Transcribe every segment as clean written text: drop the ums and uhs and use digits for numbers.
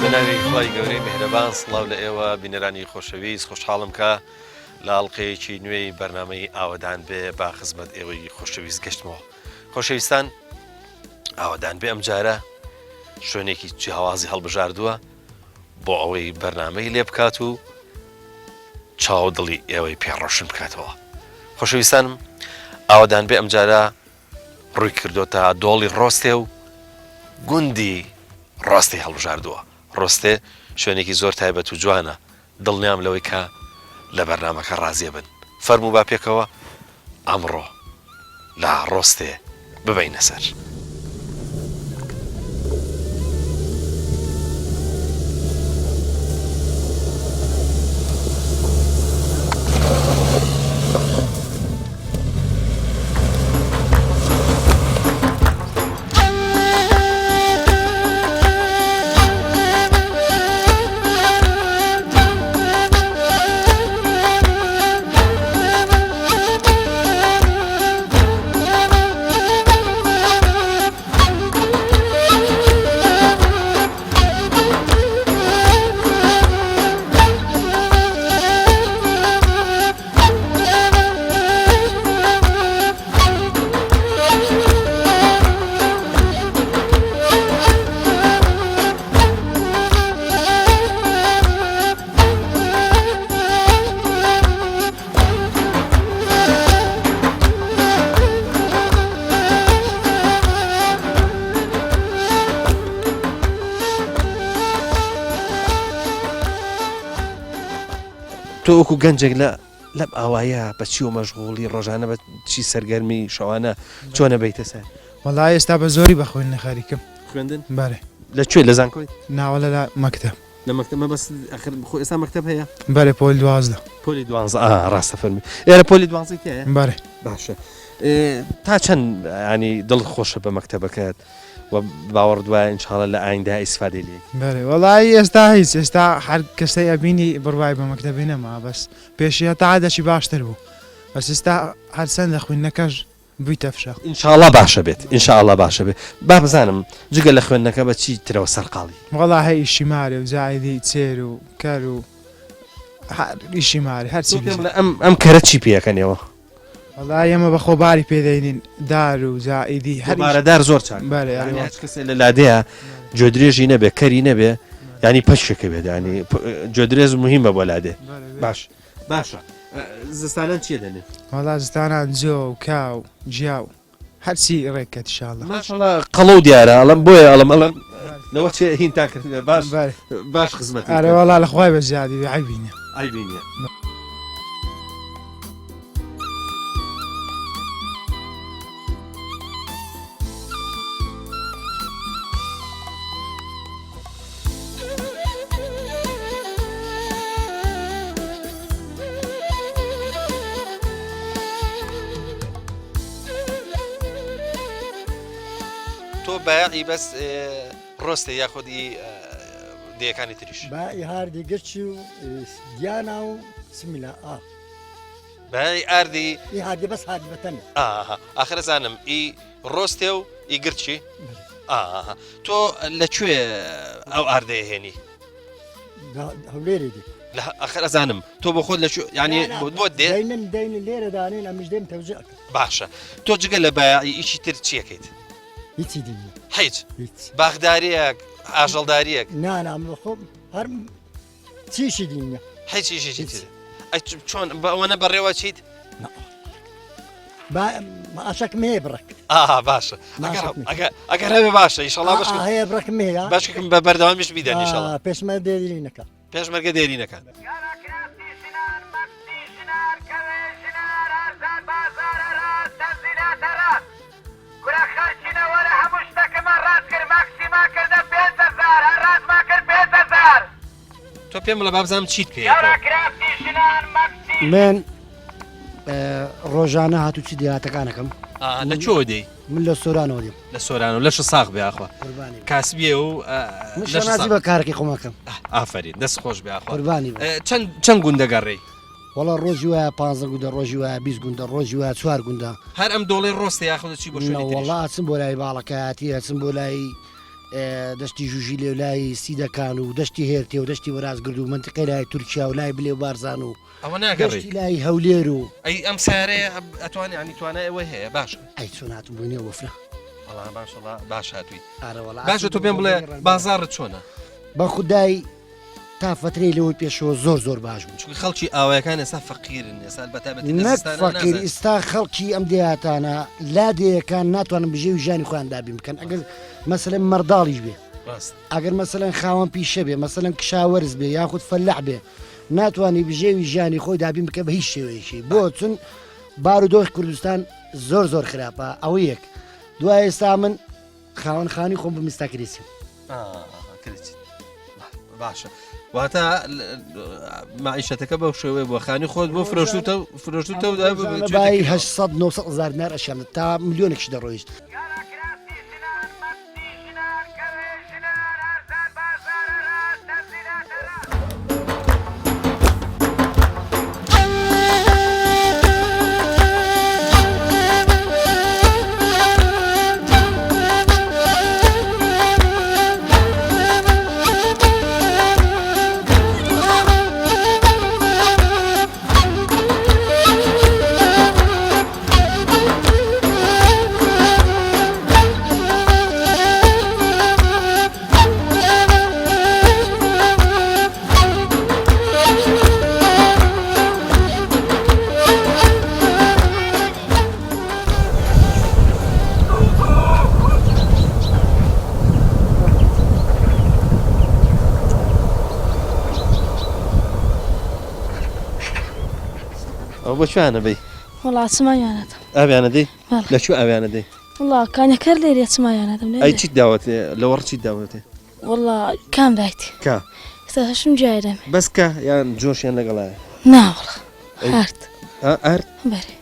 بەناوی خی گەورەی مهرەبان سڵاو لە ئێوە بینەرانی خۆشەویست خۆشحاڵم کە لە ئاڵلقەیەکی نوێی بەرنامەی ئاوادان بێ با خزمەت ئێوەی خۆشەویست گەشتمەوە. خۆشەویستان ئاوادان بێ ئەم جارە شوێنێکی جیاوازی هەڵبژاردووە بۆ ئەوەی بەرنامەی لێ بکات و چاودڵی ئێوەی پێڕۆشن بکاتەوە. خۆشەویستانم ئاوادان بێ ئەم جارە ڕووی کردوتە دۆڵی ڕۆستێ و گوندی ڕاستی هەڵبژاردووە. ڕۆستێ شوێنێکی زۆر تایبەت و جوانە، دڵنیام لەوەی کە لە بەرنامەکە ڕازیە بن. فەرموو با پێکەوە ئەمڕۆ لە ڕۆستێ ببەینە سەر. تۆ وەکو گەنجێک لەم ئاوایە بە چی و مەشغوڵی ڕۆژانە بە چی سەرگەرمی شەوانە چۆنە بیتە سەر؟ وەڵای ئێستا بە زۆری بە خوێندنە خەریکم. خوێندن؟ بەێ. لەکوێ لە زانکۆی؟ ناوەلە لە مەکتەب. لە مەکتەبە بەس خۆ ئێستا مەکتەب هەیە؟ بەێ پۆلی 12. پۆلی 12 ڕاستە فەرمی. ئێرە پۆلی 12 هەیە؟ بەێ. باشە. تا چەند ینی دڵ خۆشە بە مەکتەبەکەت و باوەڕ دوایە ئینشاڵە لە ئایندا ئیسفادەی لێ؟ بەێ وەڵای ئێستا هیچ ئێستا هەر کەسەی ئەبینی بڕوای بە مەکتەبی نەما بەس پێشیە تا عادەشی باشتر بوو بەس ئێستا هەرسەن لە خوێندنەکەش بوویتە فشە. ئینشاڵە باشە بێت ئینشاءڵە باشە بێت. با بزانم جگە لە خوێندنەکە بە چی ترەوە سەرقاڵی؟ وەڵا هەی ئیشی مارێ و زایدی چێر و کەر و ئیشی مارێ هەرچی ئەم کەرە چی پێەکەنەوە؟ وەڵای ئێمە بە خۆباری پێدەینین دار و زائیدی هەربارەدار زۆر چاک. بەێ هەر کەسێ لە لادەیە جۆدرێژی نەبێ کەری نەبێ ینی پەشێکە بێت ینی جۆدرێز مهمە بۆ لادێ. باش باشە. زستانان چیە دەنێ؟ وەڵا زستانان جۆ و کا و جیا و هەرچی ڕێکەت شاڵە ماشەڵڵا قەڵە و دیارە ئەڵم بۆیە ئەڵم لەوە چێ هین تاکرد باش باش خزمەت. ئارێ وەڵا لە خوای بە زیادی عیبینە ئایبینە. تۆ بایعی بەس ڕۆستە یاخودی دەیەکانی تریش؟ بائی هاردی گرچی و دیانا و سمیلا بایعی ئاردی ئی هاردی بەس هاردی بەتەنە. ئاخرە زانم ئی ڕۆستێ و ئی گرچی؟ تۆ لەکوێ ئەو ئاردەیە هێنی؟ هەولێری دی. ئاخرە زانم تۆ بۆ خۆت لەکوێ ینی بۆ دێ؟ دەینن لێرە دانین ئەمیش دێم تەوزیع کرد. باشە. تۆ جگە لە بایعی ئیشی تر چیەکەیت؟ هیچی دیوی. هیچ باغداریەک ئاژەڵداریەک؟ نانام خۆم هەر چیشی دینە هیچیشی چۆن بەوەنە بەڕێوە چیت؟ ئاشک مێ بڕک. باشە ئەگەر هەبێ باشە ئیشەڵا باش هەیە بڕکم هەیە باشکم بە بەردەوامیش بیدەن ئیشەڵا پێشمە دێرینەکە پێشمەرگە دێرینەکە. تۆ پێم لە بابزانم چیت پێ؟ من ڕۆژانە هاتوچی دیاتەکانەکەم. لەکوێ دەی؟ من لە سۆرانەوە دێم. لە سۆران و لەش ساغ بێخوا کاسبیە و نازی بە کارێکی خۆمەکەم. ئافرین دەست خۆش بێخوا. قوربانی چەند گوندەگەڕێی؟ وڵا ڕۆژی وایە 15 گوندە ڕۆژی وایە 20 گوندە ڕۆژی وایە 4 گوندە هەر ئەم دۆڵی ڕۆستە یاخودە چی بۆ شوێنی تریش؟ وڵا چم بۆ لای باڵەکەیاتی هەچم بۆ لای دەشتی ژوژی لێ و لای سیدەکان و دەشتی هێرتێ و دەشتی وەرازگرد و منتقی لای تورکیا و لای بلێ و بارزان و ئەوە ناگەڕێ دەشتی لای هەولێر و ئەی ئەم سارەیە ئەتوانێت ینی توانای ئەوە هەیە باشە ئەی چۆن هاتم بووینێ وەفرە وەڵا باشەڵا باش هاتووی ئارەوەڵا باشە تۆ پێم بڵێ بازارت چۆنە؟ بە خودای تا فترەی لەوەی پێشەوە زۆر باش بوو چونکە خەڵکی ئاوایەکان ئێستا فەقیرن ئێستا بەتابەتی لە نەک زستانە فەقیر نازانن. ئێستا خەڵکی ئەم دێهاتانە لادەیەکان ناتوانن بژێ و ژیانی خۆیان دابی بکەن ئەگەر مەسەلەن مەرداڵیش بێ ڕاست ئەگەر مەسەلەن خاوەن پیشە بێ مەسەلەن کشاوەرز بێ یاخود فەلەح بێ ناتوانانی بژێوی ژیانی خۆی دابین بکە بە هیچ شێوەیەکی بۆ چون بارودۆخی کوردستان زۆر خراپە ئەوە یەک دوای ئێستا من خاوەن خانی خۆم بمیستا کریسیم کرێت باشە واتە معیشەتەکە بەو شێوەیە بۆ خانی خۆت بۆ فرۆشتوتە و بای 800 900 دینار ئەشیان تا ملیۆنێکش دەڕۆیشت ئەو بە کوێیانە بەی وڵات چمایانەتم ئاویانە دەی بەڵێ. لە کوێ ئاویانە دەی وڵا کانەکەر لێرە چمایانەتم ئەی چیت داوەتێ لەوەڕ چیت داوەتێ وڵا کام دایتی کا ئێستا هەشم جایرەم بەس کە یان جۆشیان لەگەڵایە ناوەڵ هارد ئارد بەرێ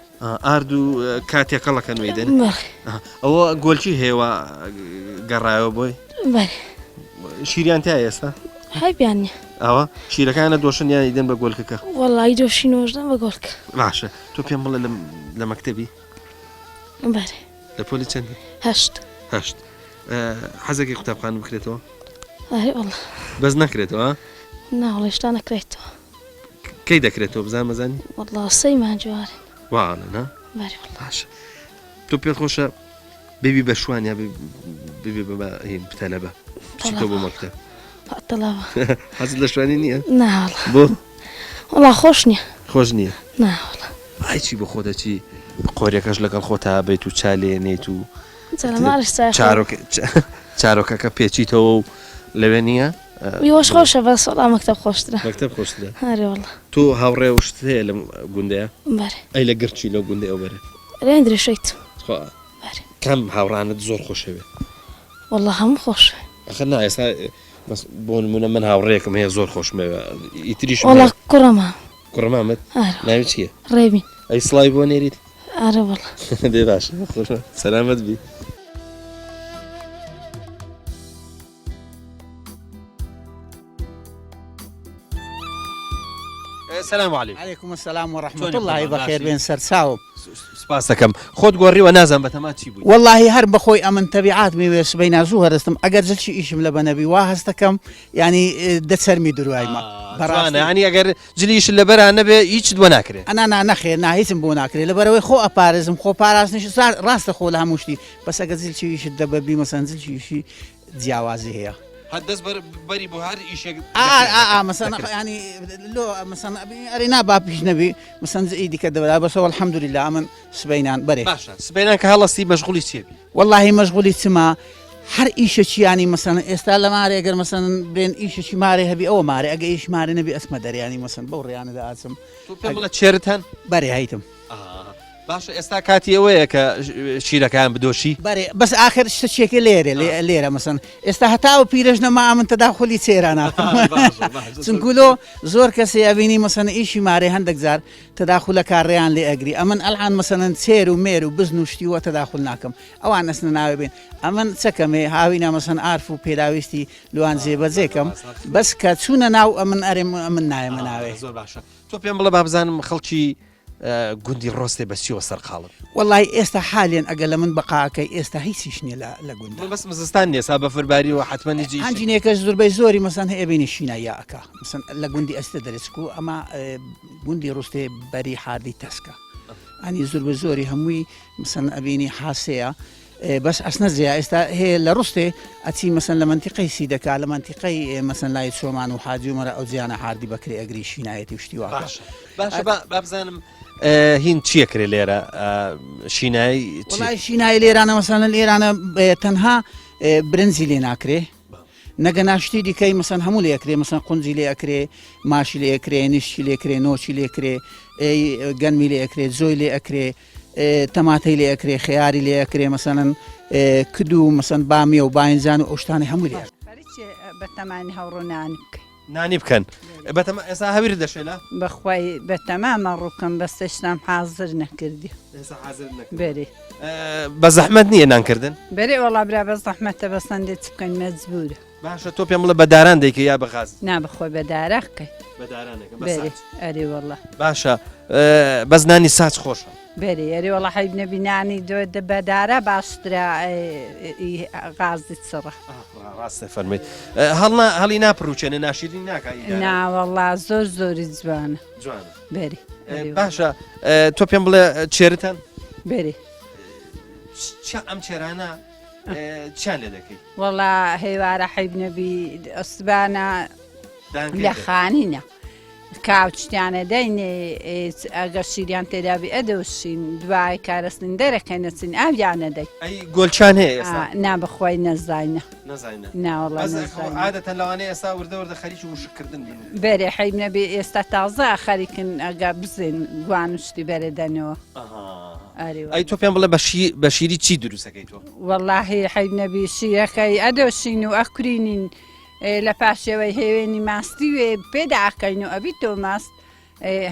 ئارد و کاتێکەڵەکە نوێی دێن بەڵێ ئەوە گۆلچی هێوە گەڕایەوە بۆی بەرێ شیریان تا ئێستا های بیانە ئەوە شیرەکانە دۆشن یان ئیدەن بە گۆلکەکە وڵی دۆشی نۆژدەم بە گۆڵکە باشە تۆ پێم بڵێ لە مەکتەبی بەرێ لە پۆلی چەندی هەشت هەشت حەزێکی قوتابخانە بکرێتەوە ئەرێ وڵا بەس نەکرێتەوە ناوڵ هێشتا نەکرێتەوە کەی دەکرێتەوە بزان مەزانی وڵا سەیمان جوارن واڵە نا بەرێ وڵا باشە تۆ پێت خۆشە ببی بە شوان یا ببی بە بتەلەبە بچیتەوە بۆ مەکتەب پاتەڵاوە حەزت لە شوانی نییە ناوڵ بۆ وڵا خۆش نییە خۆش نییە ناوڵ ئایچی بۆ خۆ دەچی قۆریەکەش لەگەڵ خۆتا بێت و چالێنێت و جەلەماڵش سای چارۆکەکە پێچیتەوە و لەوێ نییە ویۆش خۆشە بەس وڵا مەکتەب خۆشترە مەکتەب خۆشترە هەرێ وڵا تۆ هاوڕێ وشت هەیە لەم گوندەیە بەرێ ئەی لە گرچی لەو گوندە ئەو بەرە لێن درێژیت بەرێ کەم هاوڕانت زۆر خۆشەوێت وڵا هەموو خۆش ئەخە نا ئێستا بۆ نمونە من هاوڕێکم هەیە زۆر خۆشمەوە ئیتریش وڵا کوڕەمە کوڕمامت ئارە ناوی چییە ڕێبین ئەی سڵای بۆ نێریت ئارە وڵا دێ باش سەلامەت بی سلام علیکم عليكم السلام ورحمة توني الله بخير، بخير باشي. بين سرساو سپاس دەکەم خۆت گۆڕیوە نازان بەتەما چی بووی والله هر بخوي أمن تبعات ميوس بين زوهر استم أجر شيء إيش ملا بنبي واهستكم يعني دتسرمي دروي ما جوانە ینی ئەگەر جلیش لە بەران نەبێ هیچ دووە ناکرێت أنا نخير ناهيسم بوناكري لبروي خو أبارزم خو بارز نش صار راست خو لها مشتي بس أجر شيء إيش الدبابي مثلا زل شيء جوازي هي هەدەست بەری بۆ هەر ئیشێک مثلا يعني لو مثلا أرينا بابيش نبي مثلا زيدي كده بس هو الحمد لله من سبينان بري باشە سبەینان کە هەڵستی مەشغولی چێبی والله مشغولي سما هر إيش يعني مثلا استعلا ماري أجر مثلا بين إيش ماري هبي أو ماري أجر إيش ماري نبي اسمه در يعني مثلا بور يعني ده اسم تۆ پێم بڵێ چێرت هەن بري هيتم باشە ئێستا کاتی ئەوەیە کە شیرەکان بدۆشی بەێ بەس آخر شتێکی لێرە مەسن ئێستا هەتاوە پیرژ نەما من تەداخلی چێرانە چونکولۆ زۆر کەسی ئەبینی مەسەن ئیشی مارێ هەندێک جار تەداخل لە کارڕێیان لێ ئەگری ئەمن ئەلان مەسەن چێر و مێر و بزن و شتیوە تەداخل ناکەم ئەوان نەسنە ناوێ بێن ئەمن چەکەمێ هاوینە مەسەن ئارف و پێداویستی لوان زێبەجێکم بەس کە چوونە ناو ئەمن ئەرێ من نایەمە ناوێ زۆر باشە تۆ پێم بڵە با بزانم خەڵکی گوندی ڕۆستێ بەسیەوە سەرقاڵن وڵی ئێستا حالێن ئەگە لە من بقاکەی ئێستا هیچیش نیە لە گوند بەس مزستان نیێسا بە فرباری و حتممەنیجی هەنجینێکە زۆربەی زۆری مەسەن هەیەبینی شیناییەکە مەسەن لە گوندی ئەستە دەرچکو ئەمە گوندی ڕوستێ بەری حادی تەسکە ئەنی زۆر بە زۆری هەمووی مەسەن ئەبینی حاسەیە بەس ئەسنە زییا ئێستا هەیە لە ڕوستێ ئەچی مەسەن لە منتیقی سی دەکا لە منتیقی مەسەن لای چۆمان و حاجومەرە ئەو جیانە حردی بەکرێ ئەگری شینایەتی شتیوا باشە بابزانم هین چیەکرێ لێرە شینایی شینایی لێرانە مەسەن لێرانە تەنها برنجی لێ ناکرێ نەگە ناشتی دیکەی مەسەن هەموو لێکرێ مەسەن قونجی لێ ئەکرێ ماشی لێ ئەکرێ نیشتی لێکرێ نۆچی لێکرێ گەنمی لێ ئەکرێ زۆی لێ ئەکرێ تەماتەی لێ ئەکرێ خیاری لێ ئەکرێ مەسەن کدو مەسەن بامیە و باینجان و ئەوشتانی هەموو لێ بەتەمانی هەوڕۆنان بکەین نانی بکەن ئێستا هەویر دەشێلا بەخوای بەتەمامە ڕووکەم بەستەشتام حازر نەکردی بەێ بە زەحمەت نییە نانکردن بەێ وڵا برا بە زەحمەتە بەسەندێت بکەین مەجبورە باشە تۆ پێم بڵە بەداران دەیکە یا بەخاز نابخۆی بەدارەکەی ئەری وڵە باشە بەس نانی ساچ خۆشە بەێ ئەری وڵە حیب نەبینانی دۆ بەدارە باشترا غازی چڕە ڕاستە فەرمیت هەڵی ناپڕوچێنە ناشیری ناکە ناوەڵا زۆر زۆری جوانە بەێ باشە تۆ پێم بڵێ چێرتان بەێ ئەم چێرانە چیان لێ دەکەی وەڵا هێوارە حیب نەبی ئەسبانە لە خانینە کاوچیانە دەینێ ئەگەر شیریان تێدابی ئەدەوشین دوای کارەستین دەرەکەی نەچین ئاویانە دەی ئەی گۆلچان هەیە نابخۆی نەزانە ناوەڵ عادەتەن لەوانەیە ئێستا وردەوردە خەریکی وشکردن بەێ حیب نەبی ئێستا تازە خەریکن ئەگە بزین گوانشتی بەرەدەنەوە ئەی تۆ پێم بڵێ بە شیری چی دروستەکەی تۆ وەڵاهی حیب نەبی شیرەکەی ئەدۆشین و ئەکرینین لە پاشەوەی هێوێنی ماستی وێ پێداکەین و ئەبی تۆ ماست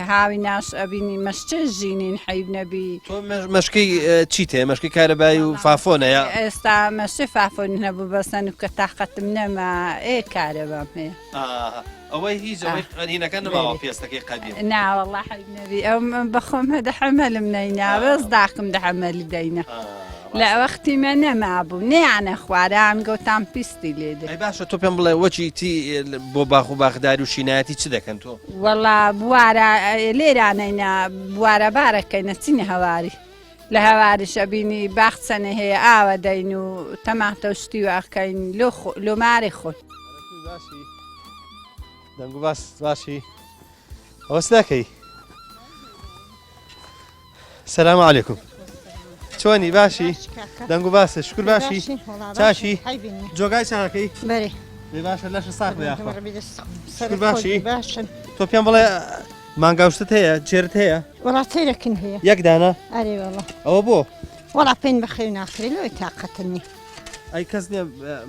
هاوی ناش ئەبینی مەشتە ژینین حیب نەبی تۆ مەشکەی چی تێ مەشکی کارەبایی و فافۆنەیە ئێستا مەشتی فافۆن هەبوو بەسەن و کە تااقەتم نەما کارەبام هەیە ئەوەی هیچ هینەکە نەماوە پێستەکەی قەدیم ناوەڵا حیب نەبی ئەو بەخۆم هەدە حەمەلم نەیناوەز داکم دە حەمەلی دەینە لە وەختی مە نەمابوو نەیانە خواران گەوتان پیستی لێدە باشە تۆ پێم بڵێ وەچی تی بۆ باخ و باخداری و شینایەتی چ دەکەن تۆ وەڵا بوارە لێرانەینە بوارە بارەکەینە چینە هەواری لە هەواریشە بینی باخچەنە هەیە ئاوە دەین و تەماتە شتی واکەین لۆمارێ خۆن دەنگ و باس باشی ئەوەس دەکەی سەلام عەلەیکوم چۆنی باشی دەنگ و باسە شکر باشی چاشی جۆگای چاکەی بەێ بێ باشە لەشە ساق شکر باشی تۆ پێم بڵێ مانگاوشتت هەیە جێرت هەیە وڵات تێرەکن هەیە یەک دانە ئەرێ وڵە ئەوە بۆ وڵا پێین بەخێو ناکرێت لەوەی تااقەتنی ئەی کەس نییە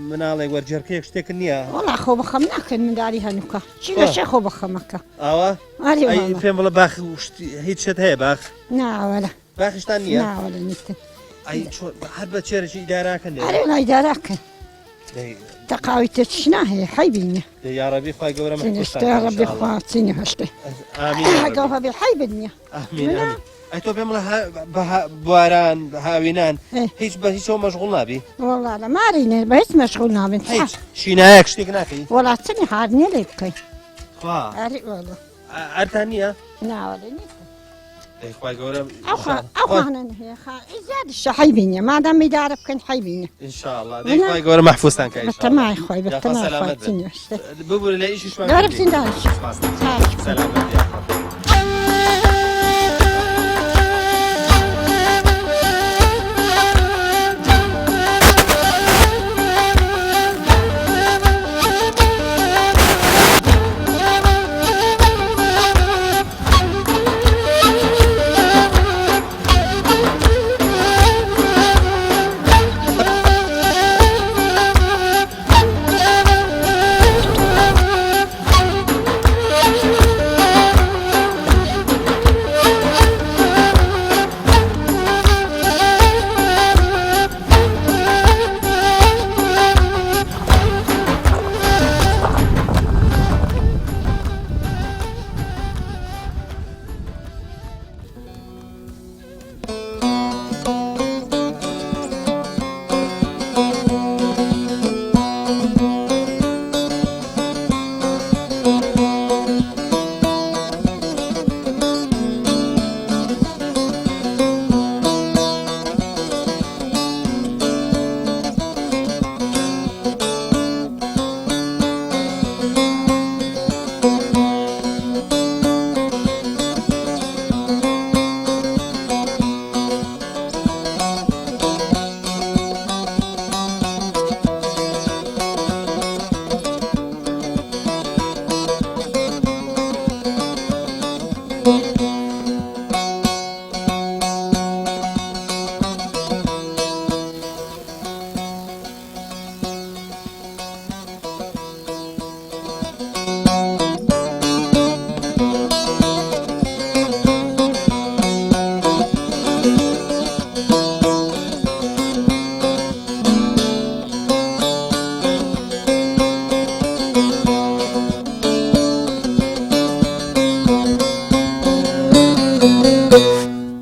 مناڵێک وەرجێرکەیەک شتێکن نییە وڵا خۆ بەخەم ناکەن منداری هەنووکە چی لەشێ خۆ بەخەمەکە ئەوە ئەی پێم بڵە باخ هیچ شت هەیە باخ ناوەلە باخشتان نییە ناوەلە نیتن هەر بە چێرەی ئیداراکەن ئەرێ لای داراکەن تەقاوی تە چش ناهەیە حیبینە یاڕەبی خی گەورە ڕەبی خواچینی هەشتێ گەوها بێ حیبن نییە ئەی تۆ پێم بڵە بواران هاوینان هیچ بە هیچەوە مەشغوڵ نابی وڵا لە مارینێ بە هیچ مەشغوڵ نابن شینایەک شتێک ناکەی وڵاتنی هاردنیە لێ بکەین ئەرێ وڵە ئەرتان نییە ناوەلە نیت خی گەورە ئەوانە هەیە زیادشە حیبینە مادام میدارە بکەن حیبینە ئینشاءڵڵا خی گەورە مەحفوستان کە بەتەمای خۆی بەتەمای ببوور لە ئیشیش سلام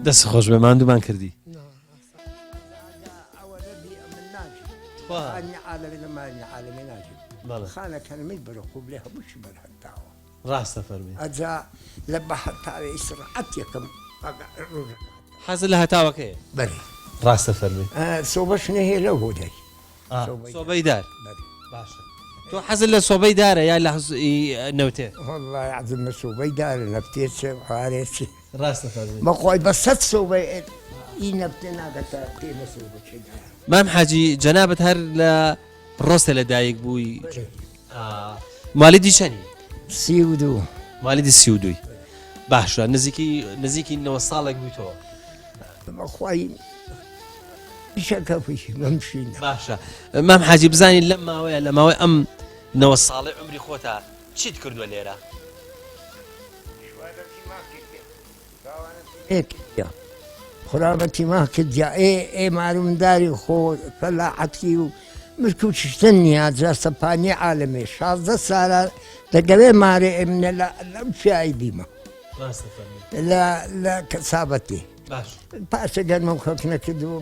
دەست خۆش بێ ماندوومان کردی خانە کەلمەی بەرەخوب لێ هەمووشی بەرهەنداوە ڕاستە فەرمی ئەجا لە بە هەتاوێ سرعەت یەکەم حەزت لە هەتاوەکەیە بەری ڕاستە فەرمی سۆبەش نەهێ لەو هۆدەی سۆبەی دار باشە تۆ حەزت لە سۆبەی دارە یا لە نەوتێ والله عزم سۆبەی دارە نەفتێت هارێتی ڕاستە فەرمی بەخۆی بە سەد سۆبەی ئی نەفتێ ناگەتە تێمە سۆبەچێ مام حاجی جەنابەت هەر لە ڕۆستە لە دایک بووی مالیدی چەنی 32 مالیدی 32 باشە نزیکی 9 ساڵێک بوویتەوە بەخوای شەکەفیش بەمشینە باشە مام حاجی بزانین لەم ماوەیە لە ماوەی ئەم 9 ساڵی عمری خۆتە چیت کردووە لێرە خرابەتی ما کردیا ئێ مارومداری خۆ فەلاحەتی و ملک و چشتن نیە جا سەپانی عالمێ 16 ساڵە دەگەوێ مارێ ئێمنە لەم پیایی بیمە لە کەسابەتی پاسە گەرمە خەک نەکرد و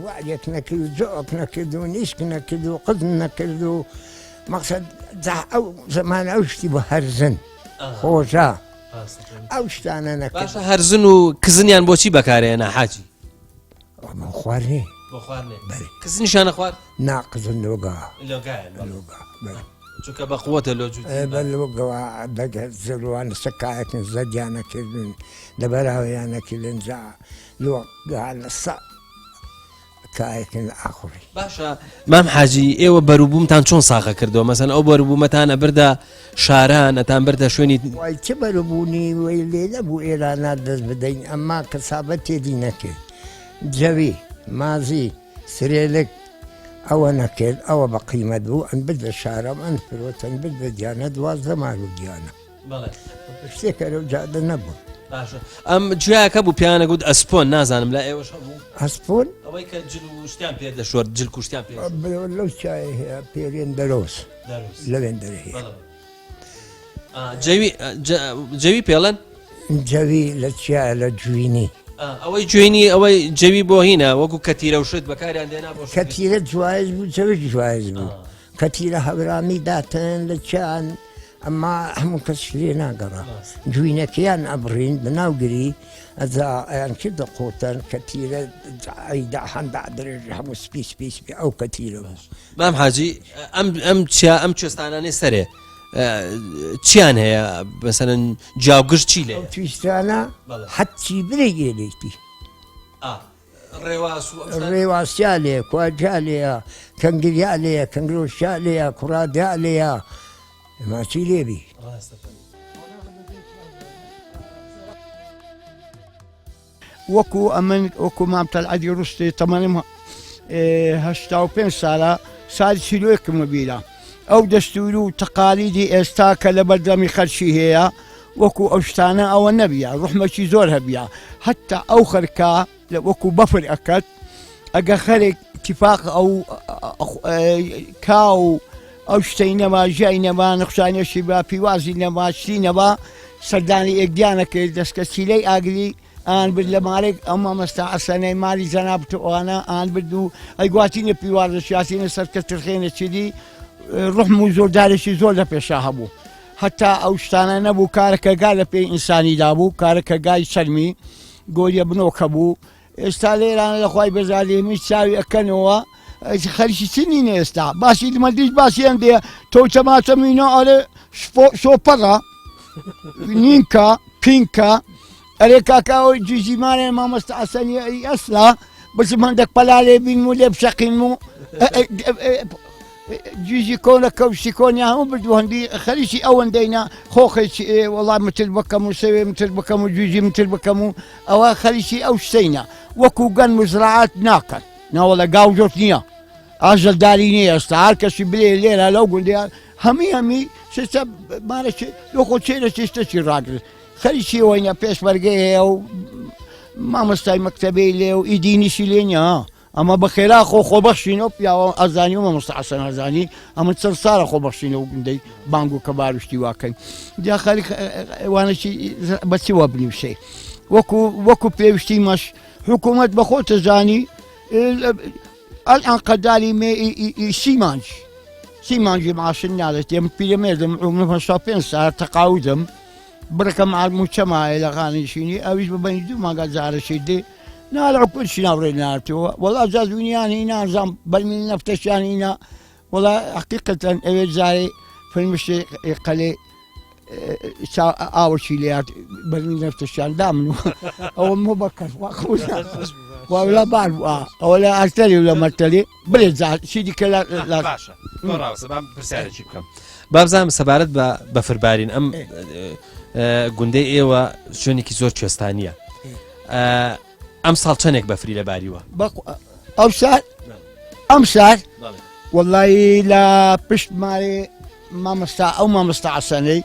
وعدێک نەکرد و جۆک نەکرد و نیشک نەکرد و قزم نەکرد و مەقسەد ئەو زەمانە ئەو شتی بە هەرزن خۆشە ئەو شتانە نەکرد باشە هەرزن و کزنیان بۆچی بەکارێنە حاجی خواردنێ کزنیشانە خوارد ناقزن لۆگا چونکە بەقوتە لۆ بەلۆگەوە بەگە زەروان سەکایەکن زەدیانەکردن لەبەراویانەکردن جا لۆگا لە سا کایەکن ئاخۆری باشە مام حاجی ئێوە بەروبوومتان چۆن ساغە کردەوە مەسەن ئەو بەروبوومەتانە بردە شاران ئەتان بردە شوێنی وای چه بەروبوونی وی لێ نەبوو ئێرانە دەست بدەین ئەمما کەسابەت تێدی نەکرد جەوی مازی سرێلک ئەوە نەکرد ئەوە بە قیمەت بوو ئەن بردە شارەم ئەن فرۆتەن بردە دیانە 12 مال و دیانە شتێکەرە و جادە نەبوو ئەم جیاکە بوو پیانە گوت ئەسپۆن نازانم لە ئێوەش هەبوو ئەسپۆن ئەوەی کە جل و شتیان پێ دەشۆر جل کوشتیان پێ لەو چای هەیە پێرێن دەرۆز لەوێن دەرەهەیە جەوی پێڵەن جەوی لە چیایە لە جوینی ئەوەی جوێنی ئەوەی جەوی بۆ هینە وەکو کەتیرە و شت بەکاریان دێنا بۆ کەتیرە جوایز بوو جەوی جوایز بوو کەتیرە هەورامی داتن لە چیان ئەمما هەموو کەس لێ ناگەڕا جوینەکەیان ئەبڕین بەناوگری ئەجا ئەیان کردە قۆتەن کەتیرە ئەیدا هەندا درێژ هەموو سپیس پێ ئەو کەتیرە بوو مام حاجی ئەم کوێستانانێ سەرێ چیان هەیە بەسەرەن جاوگشت چی لێ تویستانە حەچی برێ گێلێتی ڕێواسیا لێ کواجا لێە کەنگریا لێە کەنگرۆشیا لێە کوڕادیا لێە ماچی لێبی وەکو ئەمن وەکو مامتەلعەدی ڕوستی تەمەنم 85 ساڵە ساڵی سیلوەیەکم بیرە ئەو دەستور و تەقالیدی ئێستا کە لە بەردەمی خەرشی هەیە وەکو ئەو شتانە ئەوە نەبیە ڕحمەکی زۆر هەبیە حتا ئەو خەرکە وەکو بەفر ئەکەت ئەگە خەرێک اتفاق ئەو کاو ئەو شتەی نەما ژای نەما نەخشانێشی بە پیوازی نەما شتی نەما سەردانی ئێکدیانەکرد دەستکە سیلەی ئاگری ئان برد لە مارێک ئەم مامەستا ئەسەنەی مالی جەنابتەوانە ئان برد و ئەیگواتینە پیوازە شیاسینە سەرکە ترخێنە چیدی ڕحم و زۆردارێکی زۆر لە پێشا هەبوو حتا ئەو شتانە نەبوو کارەکە گا لە پێی ئینسانیدا بوو کارەکە گای چەرمی گۆریە بنۆکە بوو ئێستا لێرانە لەخوای بەزادێمی چاوی ئەکەنەوە خەریکی چنین ئێستا باسی دمەندیش باسییان دێ تۆ چەماچەمینە ئەرێ شۆپەڕە نینکە پینکە ئەرێ کاکاوەی جوزیمانێ مامەستا ئەسەنی ئەسلا بچم هەندێک پەلا لێ بین و لێ بشەقین و جوزی کۆنە کەوشتی کۆنیا هەموو بردو هەندی خەریکی ئەوەندەینا خۆخێکی وەڵام متر بکەم و سەوێ متر بکەم و جوزی متر بکەم و ئەوە خەریکی ئەو شتەینە وەکو گەن مزراعات ناکەن ناوەڵە گاو جۆت نییە ئاژەلداری نیە ئێستا هەر کەسی برێ لێرە لەو گوندیان هەمی شتە مارەکی لۆخۆ چێرە چێشتەکی ڕاگرت خەریکی وەینە پێشمەرگەی هەیە و مامۆستای مەکتەبەی لێ و ئیدینیشی لێ نییە ئەمە بەخێرا خۆبەخشینەوە پیاوە ئەزانی و مامۆستا حەسەن ئەزانی ئەمە چەند ساڵە خۆبەخشینەوە گوندەی بانگ و کەباروشتی واکەین جا خەریک وانەی بەچی وە بنیوشەی وەکو پێویستی مەش حکوومەت بە خۆتە زانی ئەلان قەداری سیمانجی ماشن نادێت ئێمە پیرەمێردم عمرم 5 ساعت تەقاودم بڕەکەم موچەمایە لە خانیشینی ئەویش ببنی 2 مانگە جارەشی دێ نالە کوشی ناوڕێ نارتەوە وەڵا جازوینیان هینا زام بەرمی نەفتەشیان هینا وەڵا حقیقەتەن ئەوێ جارێ فرمشتێ قەلێ ئاوەشی لێات بەرمی نەفتەشیان دامن ئەوە مۆ بەکەس ولا بار ولا ئەرتەلی و لە مەرتەلی بڵێ چی دیکە باشە پرسیارێکی بکەم بابزانم سەبارەت بە فربارین ئەم گوندەی ئێوە شوێنێکی زۆر کوێستانیە ئەم ساڵ چەندێک بەفری لە باریوە ئەم سار وەڵی لە پشت مارێ مامەستا ئەو مامەستا عەسەنەی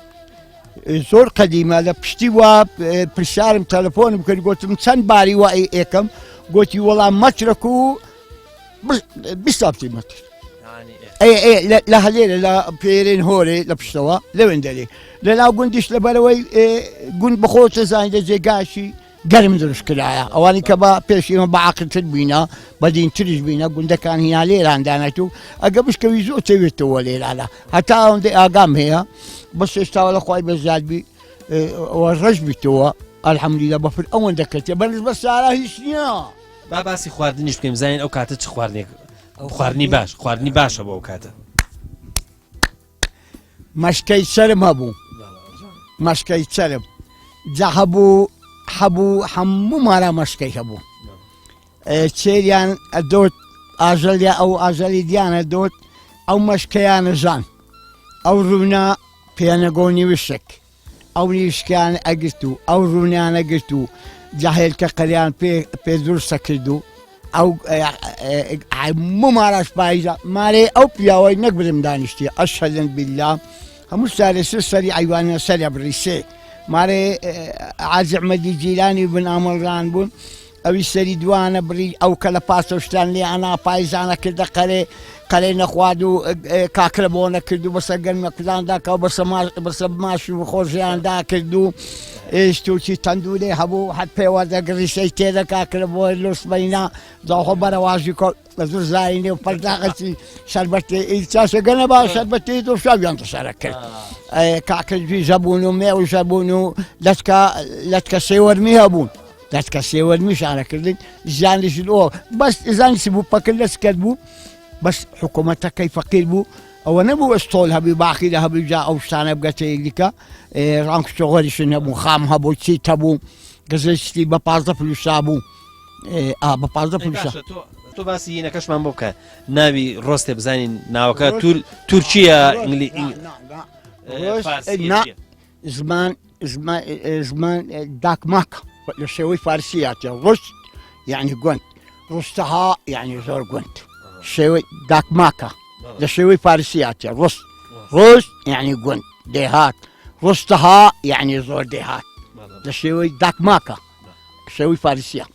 زۆر قەدیمە لە پشتی وە پرسیارم تەلەفۆنم کرد گوتم چەند باری وە ئێکم گوتی وەڵام مەترک و 20 مەتر لە هەلێرە لە پێرێن هۆرێ لە پشتەوە لەوێن دەرێ لەناو گوندیش لەبەرەوەی گوند بەخۆتە زانیدە جێگاشی گەرم دروست کرایە ئەوانی کە بە پێشیمە بەعاقلتر بینە بەدینتریش بینە گوندەکان هینا لێراندانێت و ئەگە بشکەوی زۆر تەوێتەوە لێرانە هەتا ئەوەندەی ئاگام هەیە بەس ئێستاوە لە خۆی بەزیادبی ئەوە ڕەش بیتەوە ئەلحەمدولیلا بەفر ئەوەندە کەتێ بەنسبە سارا هیچ نییە با باسی خواردنیش بکەین زانین ئەو کاتە چ خواردنی باشە بۆ ئەو کاتە مەشکەی سەرم هەبوو مەشکەی سەرم جا هەبوو هەموو مارا مەشکەی هەبوو چێریان ئەدۆت ئاژەلیا ئەو ئاژەلی دیانە دۆت ئەو مەشکەیانە ژان ئەو ڕوونا پێنەگۆنی وشک ئەو نیشکیان ئەگرت و ئەو ڕوونیانە گرت و جاهێلکە قەریان پێ درستە کرد و ئەو هەموو ماراش پاییزە مارێ ئەو پیاوەی نەک برم دانیشتی ئەشهەدن بالله هەموو سارێ سەری عیوانە سەرە بڕیسێ مارێ عازی عمەدی جیلانی بن ئامەڵڕان بوون ئەوی سەری دوانە بڕی ئەو کە لە پاسە شتان لێ ئەنا پایزانە کردە قەرێ نەخواد و کاکرە بۆ نەکرد و بەسە گەرمە کلاندا کە بەسە ماش و خۆشیاندا کرد و ئێشتوکی تەندورێ هەبوو حەت پێوە دەگەڕیشەی تێدە کاکرە بۆ لوسبەینا داخۆ بەرەواژی کۆ بە زور زارینێ و پەرداغەتی شەربەتێ چاسە گەنە با شەربەتێ دۆ شاویان تەسەرە کرد کاکردوی ژەبوون و مێوی ژەبوون و لەتکە سێوەرمی هەبوون دەستکە سێوەرمیشانەکردن ژانیشن ئەوە بەس زانیسی بوو پەکرد لەس کرد بوو بەس حکوومەتەکەی فەقیر بوو ئەوە نەبوو ئەستۆل هەبی باخی لە هەبی جا ئەو شتانە بگەتە یەکدیکە ڕانگشتۆغەریشن هەبوو خام هەبوو چیت هەبوو گەزەشتی بە 15 فلوسا بوو بە 15 فلوسا تۆ باسی یینەکەشمان بۆ بکە ناوی ڕۆستێ بزانین ناوەکە تورکیە زمان داکماکە لە شێوەی فارسیاتە ڕشت یعنی گوند ڕستەها یعنی زۆر گوند شێوەی داکماکە لە شێوەی فارسیاتە ڕست یعنی گوند دێهات ڕستەها یعنی زۆر دێهات لە شێوەی داکماکە شێوەی فارسیە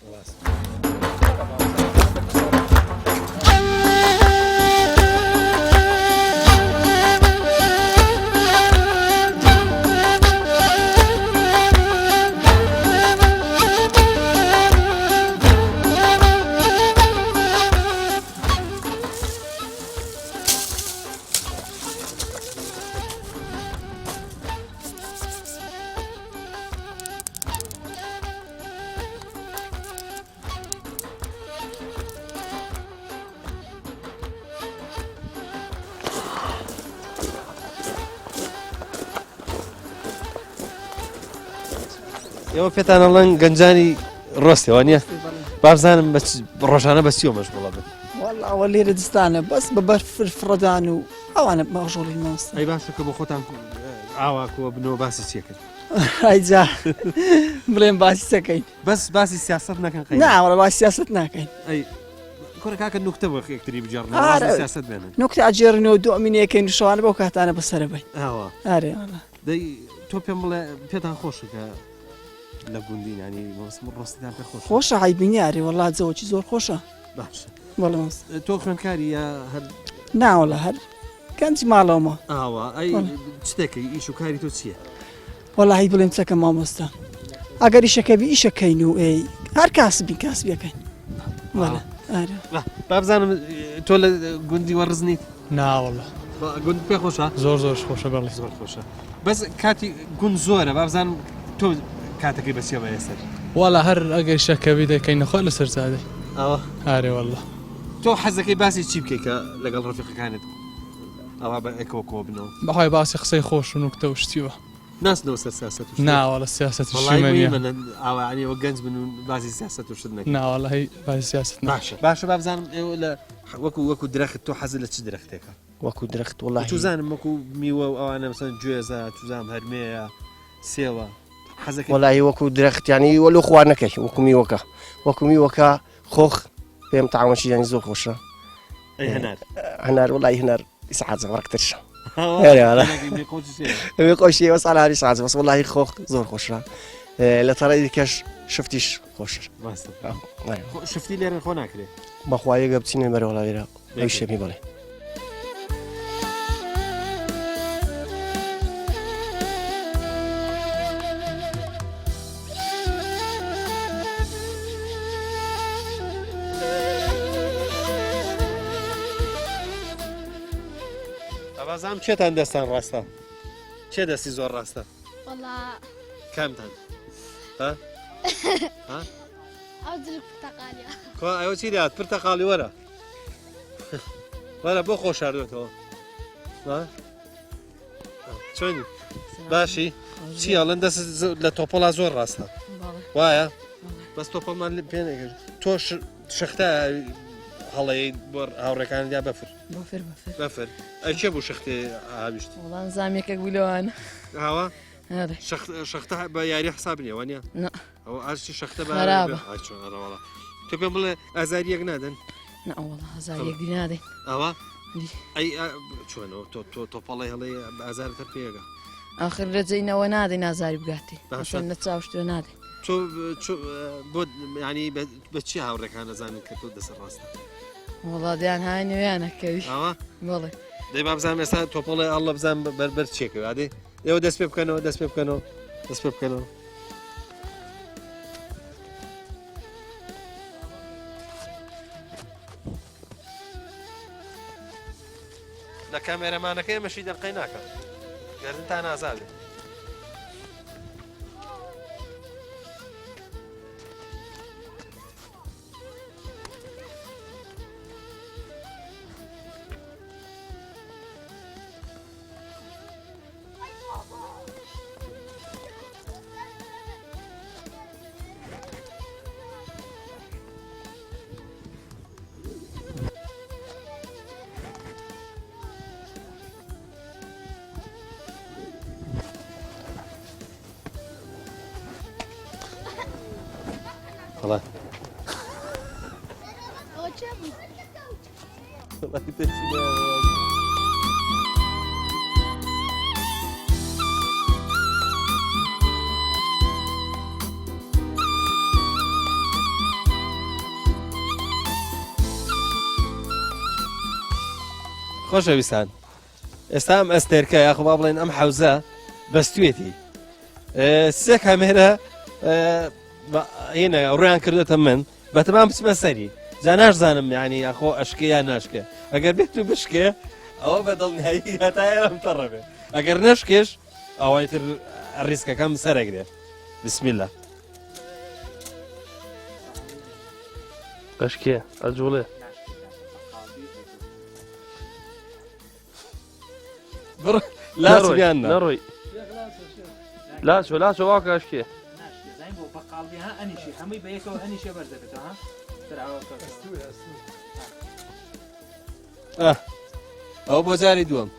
ئێوە پێتان ئەڵەن گەنجانی ڕۆستێەوە نییە بابزانم ڕۆژانە بە چیوە مەشغوڵە بن ئەوە لێرە دستانە بەس بە بەرف فرەدان و ئەوانە مەژۆڵی ماستە ئەی باشەکە بۆ خۆتان ئاواکەوە بنەوە باسی چیەکەن ئایجا بڵێن باسی سەکەین بەس باسی سیاست نەکەن ناوەڵە باسی سیاست ناکەین کۆرە کاکە نوکتە بۆ یەکتری بجێڕن سیاست بێنن نوکتە ئاجێڕنەوە دومینەکەین شەوانە بەو کاتانە بەسەرە بین ئارێ دەی تۆ پێم بڵێ پێتان خۆشەکە لە گوندینانی ڕۆستیدان پێ خۆش خۆشە عیبینیاری وەڵا جەوەکی زۆر خۆشە بەڵێ تۆ خوێندکاری یا هەر ناوەڵە هەر گەنجی ماڵەوەمە ئاوا ئەی شتێکی ئیش و کاری تۆ چییە؟ وەڵی بڵێم چەکە مامۆستا ئەگەر ئیشەکەبی ئیشەکەین و ئەی هەر کاسبی کاسبیەکەین بابزانم تۆ لە گوندی وەڕز نیت ناوەڵە گوند پێ خۆشە زۆر خۆشە بەڵێ زۆر خۆشە بەس کاتی گوند زۆرە بابزانم تۆ کاتەکەی بەسیەوە ێسەر وەڵا هەر ئەگەر شەکەوی دەکەین نەخۆ لە سەر زادەی ئەوە هارێ وەڵە تۆ حەزەکەی باسی چی بکەیت کە لەگەڵ ڕفیقەکانت ئەوە بە ئەکەوە کۆ بنەوە بەخوای باسی قسەی خۆش و نوکتە و شتیوە ناسنەوە سەر سیاست و ناوەڵە سیاست ئاوانیەوە گەنج بن و باسی سیاست و شت نەکەین ناوەڵە هەی باسی سیاست باشە بابزانم ئێوە لە وەکو درەخت تۆ حەزت لە چ درەختێکە وەکو درەخت وڵی توزانم وەکو میوە و ئەوانە مەسەن گوێزە توزام هەرمەیە سێوە حەزەکەی وڵی وەکو درەختیانی وەلو خوا نەکەی وەکو میوەکە وەکو میوەکە خۆخ پێم تاوەشی ینی زۆر خۆشە هەنار وڵی هەنار ئیسعات زەوەڕکترشە قۆشی وە ساڵاری ساز بەس وڵی خۆخ زۆر خۆشە لە تەڕی دیکەش شفتیش خۆشە شفتی لێرە خۆ ناکرێت بەخوایەگە بچینە بەرە وڵاویرە ئەو شێمی بڵێ ئەوازام چێتان دەستان ڕاستە چێ دەستی زۆر ڕاستە کامتان ئەوە چی دات پرتەقاڵی وەرە وەرە بۆ خۆشاردوێتەوە چۆنی باشی چی ئەڵەن دەست لە تۆپۆڵا زۆر ڕاستە وایە بەس تۆپۆڵمان پێ نەگەر تۆ شختە هەڵەیە بۆ هاوڕێکانیا بەفر ئەچێ بوو شختێ ئاویشت وەڵام زامێکێک بوویلەوەوانە هاوە شختە بە یاری حساب نیە وانە ئەو ئاشتی شختە خراپە تۆ پێم بڵێ ئازاریەک نادەن نەوەڵا هەزارێک دی نادەین ئەوە ئەی چۆنەوە تۆ تۆپەڵی هەڵێ ئازارتە پێگە آخر ڕێجەینەوە نادەین ئازاری بگاتی نە چاوشتوە نادەین بۆ ینی بە چی هاوڕێکان نەزانن کە تۆ دەسەر ڕاستە وەڵا دیان های نوێیانەکەوی بڵێ دەی بابزانم ئێستا تۆپەڵی ئەڵە بزان بەربەر چێکەوە دێ ئێوە دەست پێ بکەنەوە دەست پێ بکەنەوە دەست پێ بکەنەوە لە کامێرەمانەکەی مەشی دەقەی ناکەن گەردنتان ئازادێ والله خۆشەویستان ئێستا ئەم ئەستێرکە یاخۆ با بڵێن ئەم حەوزە بەستوێتی سێ کامێرە هێنە ڕویان کردێتە من بەتەمان بچمە سەری جا ناشزانم یعنی ئەخۆ ئەشکێ یان ناشکێ ئەگەر بێت و بشکێ ئەوە بەدڵنیایی هەتایەم تەڕەبێ ئەگەر نەشکێش ئەوەی تر ڕیسکەکەم سەرەگرێ بسم الله ئەشکێ ئەجوڵێ لاسویان نەڕۆی لاسۆ لاسۆ واکە ئەشکێ بەقاڵبیها ئەنیشی هەمووی بە یەکەوە ئەنیشە بەرز دەبێتەوە ئەو بۆ جاری دووەم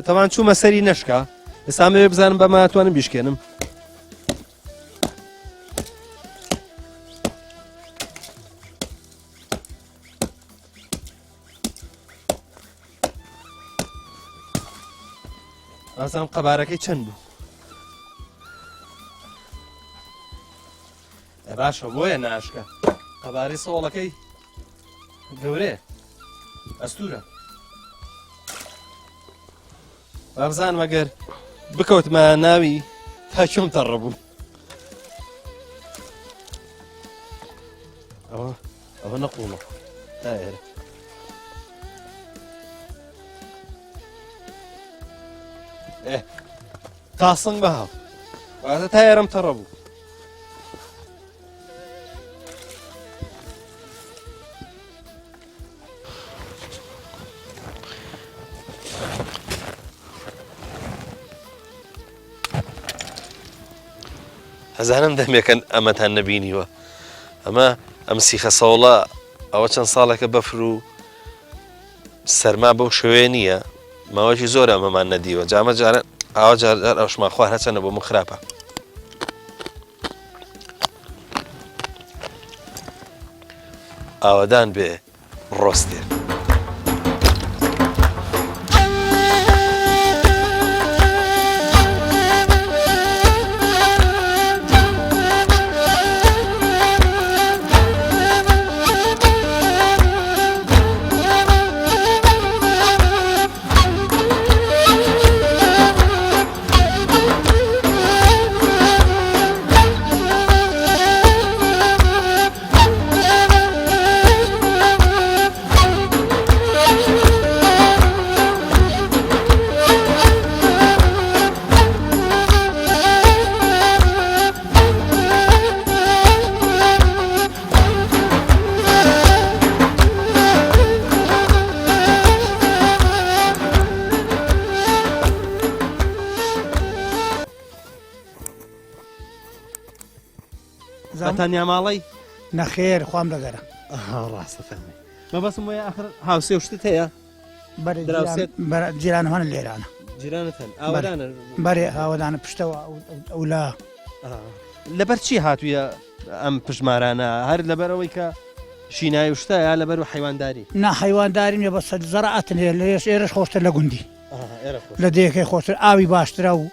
تەوان چوومە سەری نەشکە ئێستا مەوێ بزانم بەما ئەتوانم بیشکێنم ئازام قەبارەکەی چەند بوو باشە بۆیە ناشکە قەبارەی سۆڵەکەی گەورەیە ئەستورە بارزان مەگەر بکەوتمە ناوی تاکۆم تەڕەبوو ئەوە نەقوڵە تا ئێرە تاسنگ بەهاو واتە تا ئێرەم تەڕەبوو هەزانم دەمێکەن ئەمەتان نەبینیوە ئەم سیخە سەوڵە ئەوە چەند ساڵێکە بەفر و سەرما بەو شوێ نییە ماوەی زۆر ئەمەمان نەدیوە جامە جارە ئاوا جار ئەوشمان خوار هەچەنە بۆ من خراپە ئاوەدان بێ ڕۆستێ تەنیا ماڵی نەخێر خۆم دەگەرە ڕاستە فەرمی مەبەسم وایە ئاخر هاوسێ و شتت هەیە جیرانەوەن لێرانە جیرانت هەن ئاوەدانە بەرێ هاوەدانە پشتەوە ئەولا لەبەر چی هاتوویە ئەم پژمارانە هەر لەبەرەوەی کە شینای شتە یا لەبەر و حیوانداری نا حیوانداری نیە بە سەد زەرعەتن لێش ئێرەش خۆشتر لە گوندی لە دەیەکەی خۆشتر ئاوی باشترە و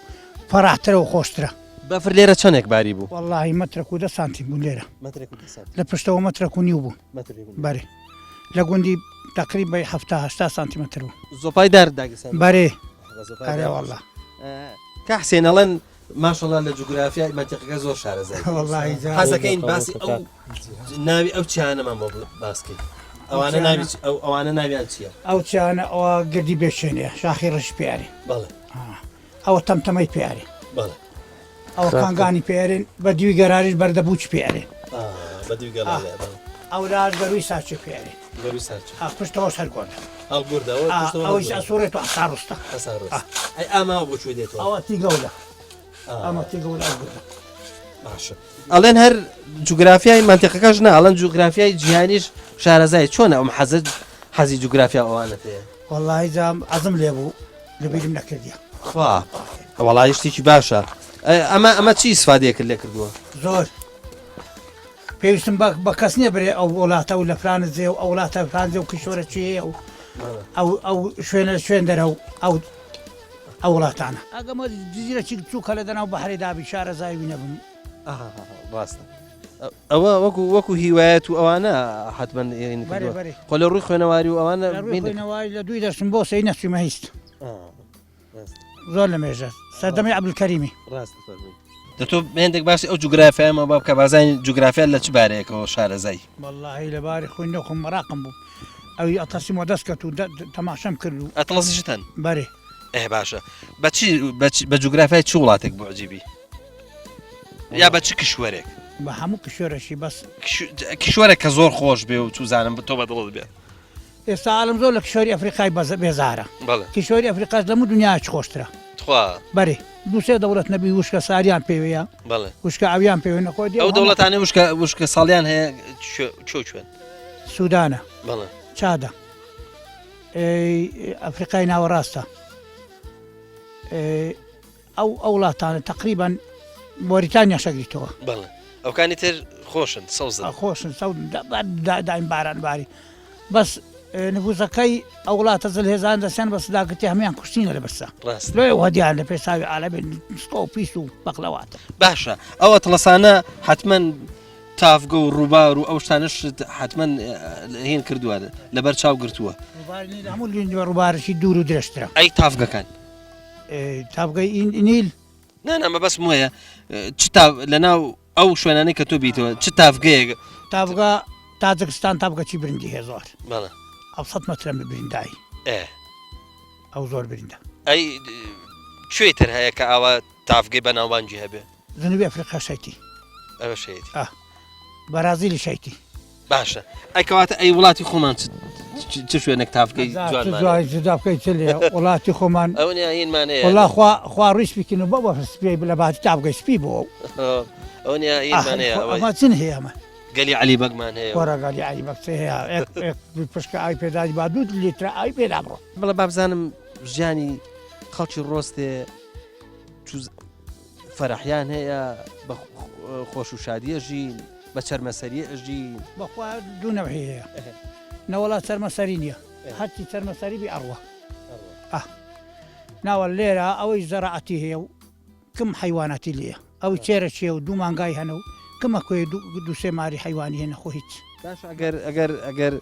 فەڕاحترە و خۆشترە بەفر لێرە چەندێک باری بوو وەڵڵاهی مەترێک و 10 سانتیم بوون لێرە لە پشتەوە مەترێک و نیو بوو بەرێ لە گوندی تقریبا 70 سانتیمەتر بوو زۆپای دار داگستان بەرێ ئەرێ وەڵڵا کە حسێن ئەڵەن ماشەڵڵا لە جوگرافیای مەنتیقەکە زۆر شارەزای وەڵڵاهی حەزەکەین باسی ئەو ناوی ئەو چیانەمان بۆ باسکەین ئەوانە ناویان چییە؟ ئەو چیانە ئەوە گردی بێشێنێ شاخی ڕش پیاری بەڵێ ئەوە تەمتەمەی پیاری بەڵێ ئەو کانگانی پێێرن بە دوی گەراریش بەردەبووچ پێێرێ ئەو لاش گەروی ساچ پێێرێ پشتەوە سەرگۆن ئەوەی ئەسوورێت و ئەساڕستە ئاما بۆ کوێ دێتەوە ئەوە تیگەولە ئەمە تیگەولە باشە ئەڵێن هەر جوگرافیای مانتیقەکەش نا ئەڵەن جوگرافیای جیهانیش شارەزای چۆنە ئەم حەزی جوگرافیا ئەوانە پێ وەڵڵاهی جام عەزم لێ بوو لەبیرم نەکردیە خوا وەڵڵاهی شتێکی باشە ئەمە چی ئیسفادەیەکرد لێ کردووە زۆر پێویستم بە کەس نییە برێ ئەو وڵاتە و لە فلانە جێ و ئەو وڵاتە فلانجێ و کشۆرە چێ و ئەو شوێنە شوێن دەرە و ئەو وڵاتانە ئەگەمە جزیرەی چووکە لە دەناو بەحری دابی شارەزای وینە بم ڕاستە ئەوە وەکو هیوایەت و ئەوانە حتمما خۆ لە ڕووی خوێنەواری و ئەوانە خوێنەواری لە دوی دەستم بۆ سەی نەچوومە هیچ زۆر لە مێژە سەردەمی عەبدولکەریمی دەتۆ هێندێک باسی ئەو جوگرافیایمە با بکە بازانی جوگرافیا لە چ بارەیەکەوە شارەزای وەڵڵاهی لەباری خوێن نەخۆم مەراقم بوو ئەوی ئەتەسی مۆ دەست کەوت و تەماشەم کرد و ئەتڵەسیشتن بەرێ باشە بە جوگرافیای چ وڵاتێک بۆ عجیبی یا بە چ کشوەرێک بە هەموو کشوێرەشی بەس کشوەرێک کە زۆر خۆش بێ و توزانم تۆ بەدڵت بێت ئێستا عالم زۆر لە کشوەری ئەفریقای بێزارە کشوەری ئەفریقاش لەموو دنیاچ خۆشترە بەرێ دووسێ دەوڵەت نەبی وشکە ساریان پێوەیە وشکە ئەویان پێوە نەخۆی ئەو دەوڵەتانە وشکە ساڵیان هەیە چۆن سوودانە چادە ئەفریقای ناوەڕاستە ئەو وڵاتانە تقریبان مۆریتانیا شەگریتەوە ئەوکانی تر خۆشن خۆشن دایم باران باری بەس نفوسەکەی ئەو وڵاتە زل هێزان دەسیان بە سداگەتی هەمیان کوشتینە لە بەرسە لێ وەدیان لە پێساوی عالەبێن سکۆ و پیس و بەقلەواتە باشە ئەوە تڵەسانە حتمما تافگە و ڕووبار و ئەو شتانش حتمما هێن کردووە لەبەر چاو گرتووە هەموو ڕووبارشی دوور و درێژترە ئەی تافگەکان تابگەی نیل نامە بەس وایە چ لە ناو ئەو شوێنانەی کە تۆ بیتەوە چ تافگەیە تابگە تاجکستان تابگەچی برنجی هەیە زۆر بەڵێ 700 مەترە بریندایی ئەو زۆر بریندە ئەی کوێتر هەیە کە ئاوا تافگەی بە ناوبانجی هەبێ جنوبی ئەفریقا شایتی ئەوە شێتی بەرازیلی شایتی باشە ئەی کەواتە ئەی وڵاتی خۆمان چ شوێنێک تافگەی جودا بکەیت لێ وڵاتی خۆمان ئەو نیانمانەیە وڵا خوا ڕیش بکەن و بە سپی لە باتی تابگەی سپی بۆ ئەو نیانمانەیە ئەمە چن هەیە ئەمە گەلی علی بەگمان هەیە وەرەگالی علی بەکسە هەیە پشکە ئای پێدادی با دوو لیترە ئای پێدا بڕۆ بڵە بابزانم ژیانی خەڵکی ڕۆستێ فەرەحیان هەیە بە خۆش و شادیە ژین بە چەرمەسەریە ئەژین بەخوا دوونەوە هەیە نەوەڵات چەرمەسەری نییە هەرچی چەرمەسەری بی ئەڕوە ناوە لێرە ئەوەی زەڕعەتی هەیە و کم حیواناتی لێە ئەوی چێرە چێ و دوو مانگای هەنە و کەمە کوێ دووسێ ماری حیوانی هێنە خۆ هیچ ئەگەر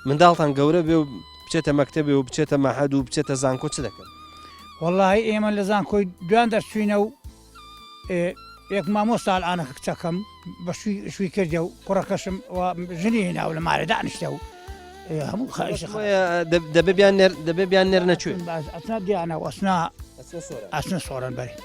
منداڵتان گەورە بێ و بچێتە مەکتەبێ و بچێتە مەحەد و بچێتە زانکۆ چ دەکەن وەڵی ئێمە لە زانکۆی دوان دەرچوینە و یەک مامۆستا ئالانەکە کچەکەم بە شووی کردە و کوڕەکەشم ژنی هێناو لە مارە دانیشتە و هەموو خەش دەبێ بیان نێر نەچوێت ئەسنا دیانە ئەسنە سۆران بەری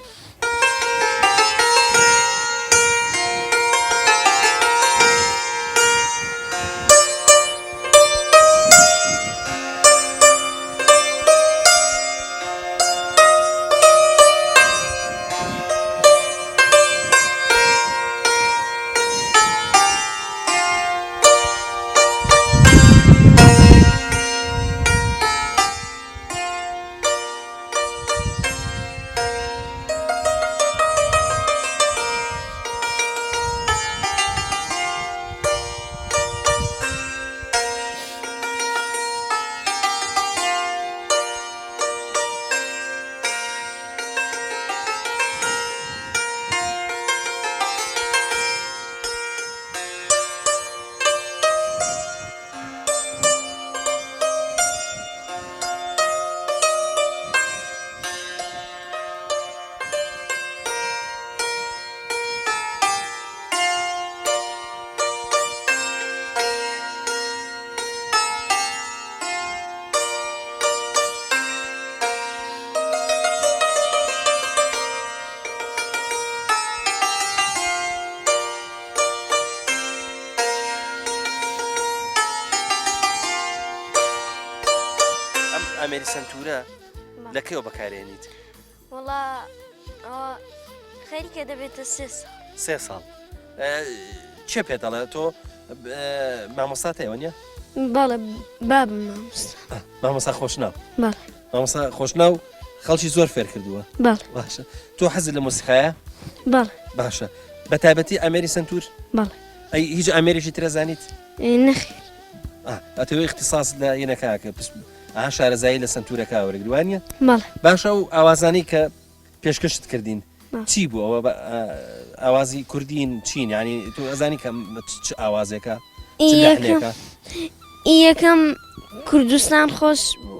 ئەمێری سنتورە لەکەیەوە بەکارێنیت وڵا ئەوە خەریکە دەبێتە سێ ساڵ چێ پێ دەڵێ تۆ مامۆستا هەیەوە نیە بەڵێ بابم مامۆستا خۆشناو بەڵێ مامۆستا خۆشناو خەڵکی زۆر فێر کردووە بەڵێ باشە تۆ حەزت لە مۆسیقایە بەڵێ باشە بە تایبەتی ئەمێری سنتور بەڵێ ئەی هیچ ئەمێریشی ترە زانیت نەخێر ئەتەوەی اختصاص لە یەنەکەکە ئاها شارەزایی لە سنتورەکە وەرەگروانیە بەڵێ باشە و ئاوازانی کە پێشکەشت کردین چی بوو ئەوە ئاوازی کوردین چین ینی تو ئەزانی کە چ ئاوازێکە یەکەم کوردستان خۆش بوو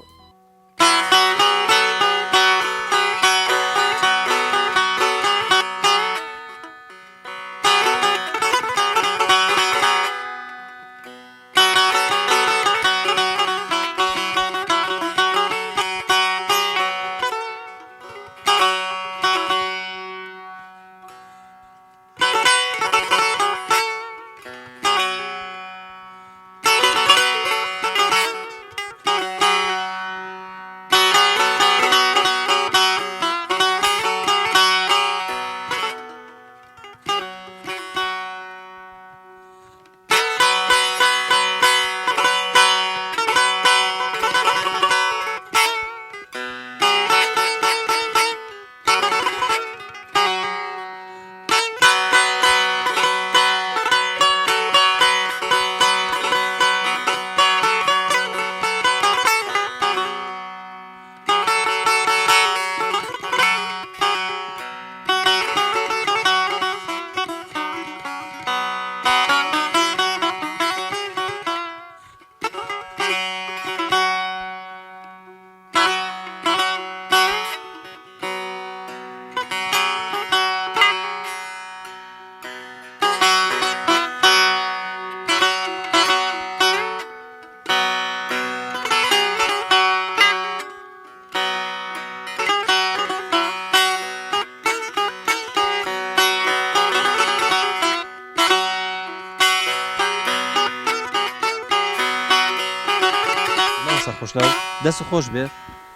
خۆشناو دەست خۆش بێ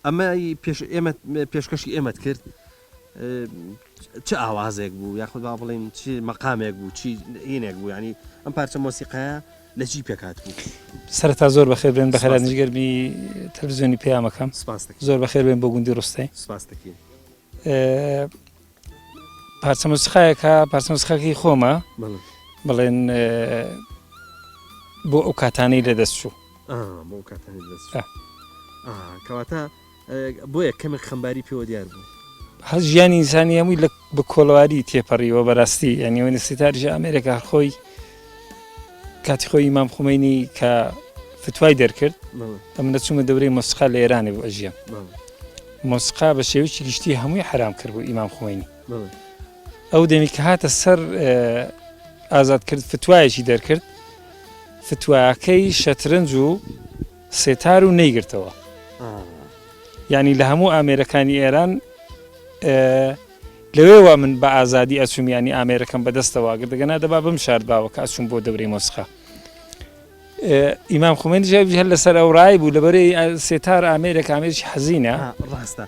ئەمە ئێمە پێشکەشی ئێمەت کرد چه ئاوازێک بوو یاخود با بڵێن چی مەقامێک بوو چی هینێک بوو ینی ئەم پارچە مۆسیقەیە لە چی پێکات بوو سەرەتا زۆر بەخێر بێن بە خێراتنیگەرمی تەلەڤیزیۆنی پەیامەکەم زۆر بەخێر بێن بۆ گوندی ڕستەی پارچە مۆسیقایەکە پارچە مۆسیقاکەی خۆمە بڵێن بۆ ئەو کاتانەی لە دەست چوو کەواتە بۆیە کەمێک خەمباری پێوە دیار بوو هەر ژیانی ئینسانی هەمووی بە کۆڵەواری تێپەڕیەوە بەڕاستی ینی وێنە سیتارژە ئەمریکا خۆی کاتی خۆی ئیمام خومینی کە فتوای دەرکرد ئەم نەچوومە دەورەی مۆسیقا لە ئێرانی بۆ ئەژیان مۆسیقا بە شێوەیەکی گشتی هەمووی حرام کرد بۆ ئیمام خومینی ئەو دەمی کە هاتە سەر ئازاد کرد فتوایەکی دەرکرد فتوایەکەی شەترنج و سێتار و نەیگرتەوە ینی لە هەموو ئامێرەکانی ئێران لەوێوە من بە ئازادی ئەچومیانی ئامێرەکەم بەدەستەوە گردەگەنا دەبا بم شارد باوە کە ئەچوم بۆ دەورەی مۆسیقا ئیمام خومینی جێبی هەر لەسەر ئەو ڕای بوو لەبەرەی سێتار ئامێرێک ئامێرێکی حەزینە ڕاستە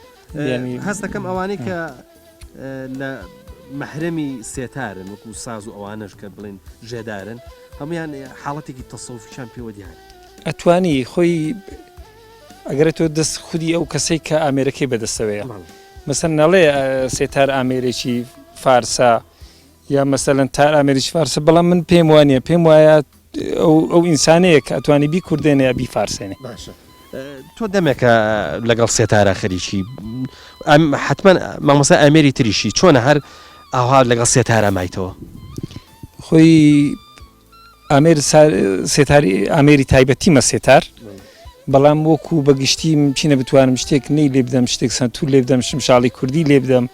هەست دەکەم ئەوانەی کە لە مەحرەمی سێتارن وەکو ساز و ئەوانش کە بڵێن ژێدارن هەمویان حاڵەتێکی تەسەوفیشان پێوە دیارە ئەتوانی خۆی ئەگەر تۆ دەست خودی ئەو کەسەی کە ئامێرەکەی بەدەستەوەیە مەسەن نەڵێ سێتار ئامێرێکی فارسا یا مەسەلەن تار ئامێریکی فارسە بەڵام من پێم وانە پێم وایە ئەو ئینسانەیە کە ئەتوانی بی کوردێنە یا بی فارسێنێ تۆ دەمێکە لەگەڵ سێتارە خەریکی حتمما مامۆستا ئامێری تریشی چۆنە هەر ئاها لەگەڵ سێتارە مایتەوە خۆی ئامێر سێتاری ئامێری تایبەتیمە سێتار بەڵام وەکو بەگشتی چینە بتوانم شتێک نەی لێ بدەم شتێک سنتور لێ بدەم شمشاڵی کوردی لێ بدەم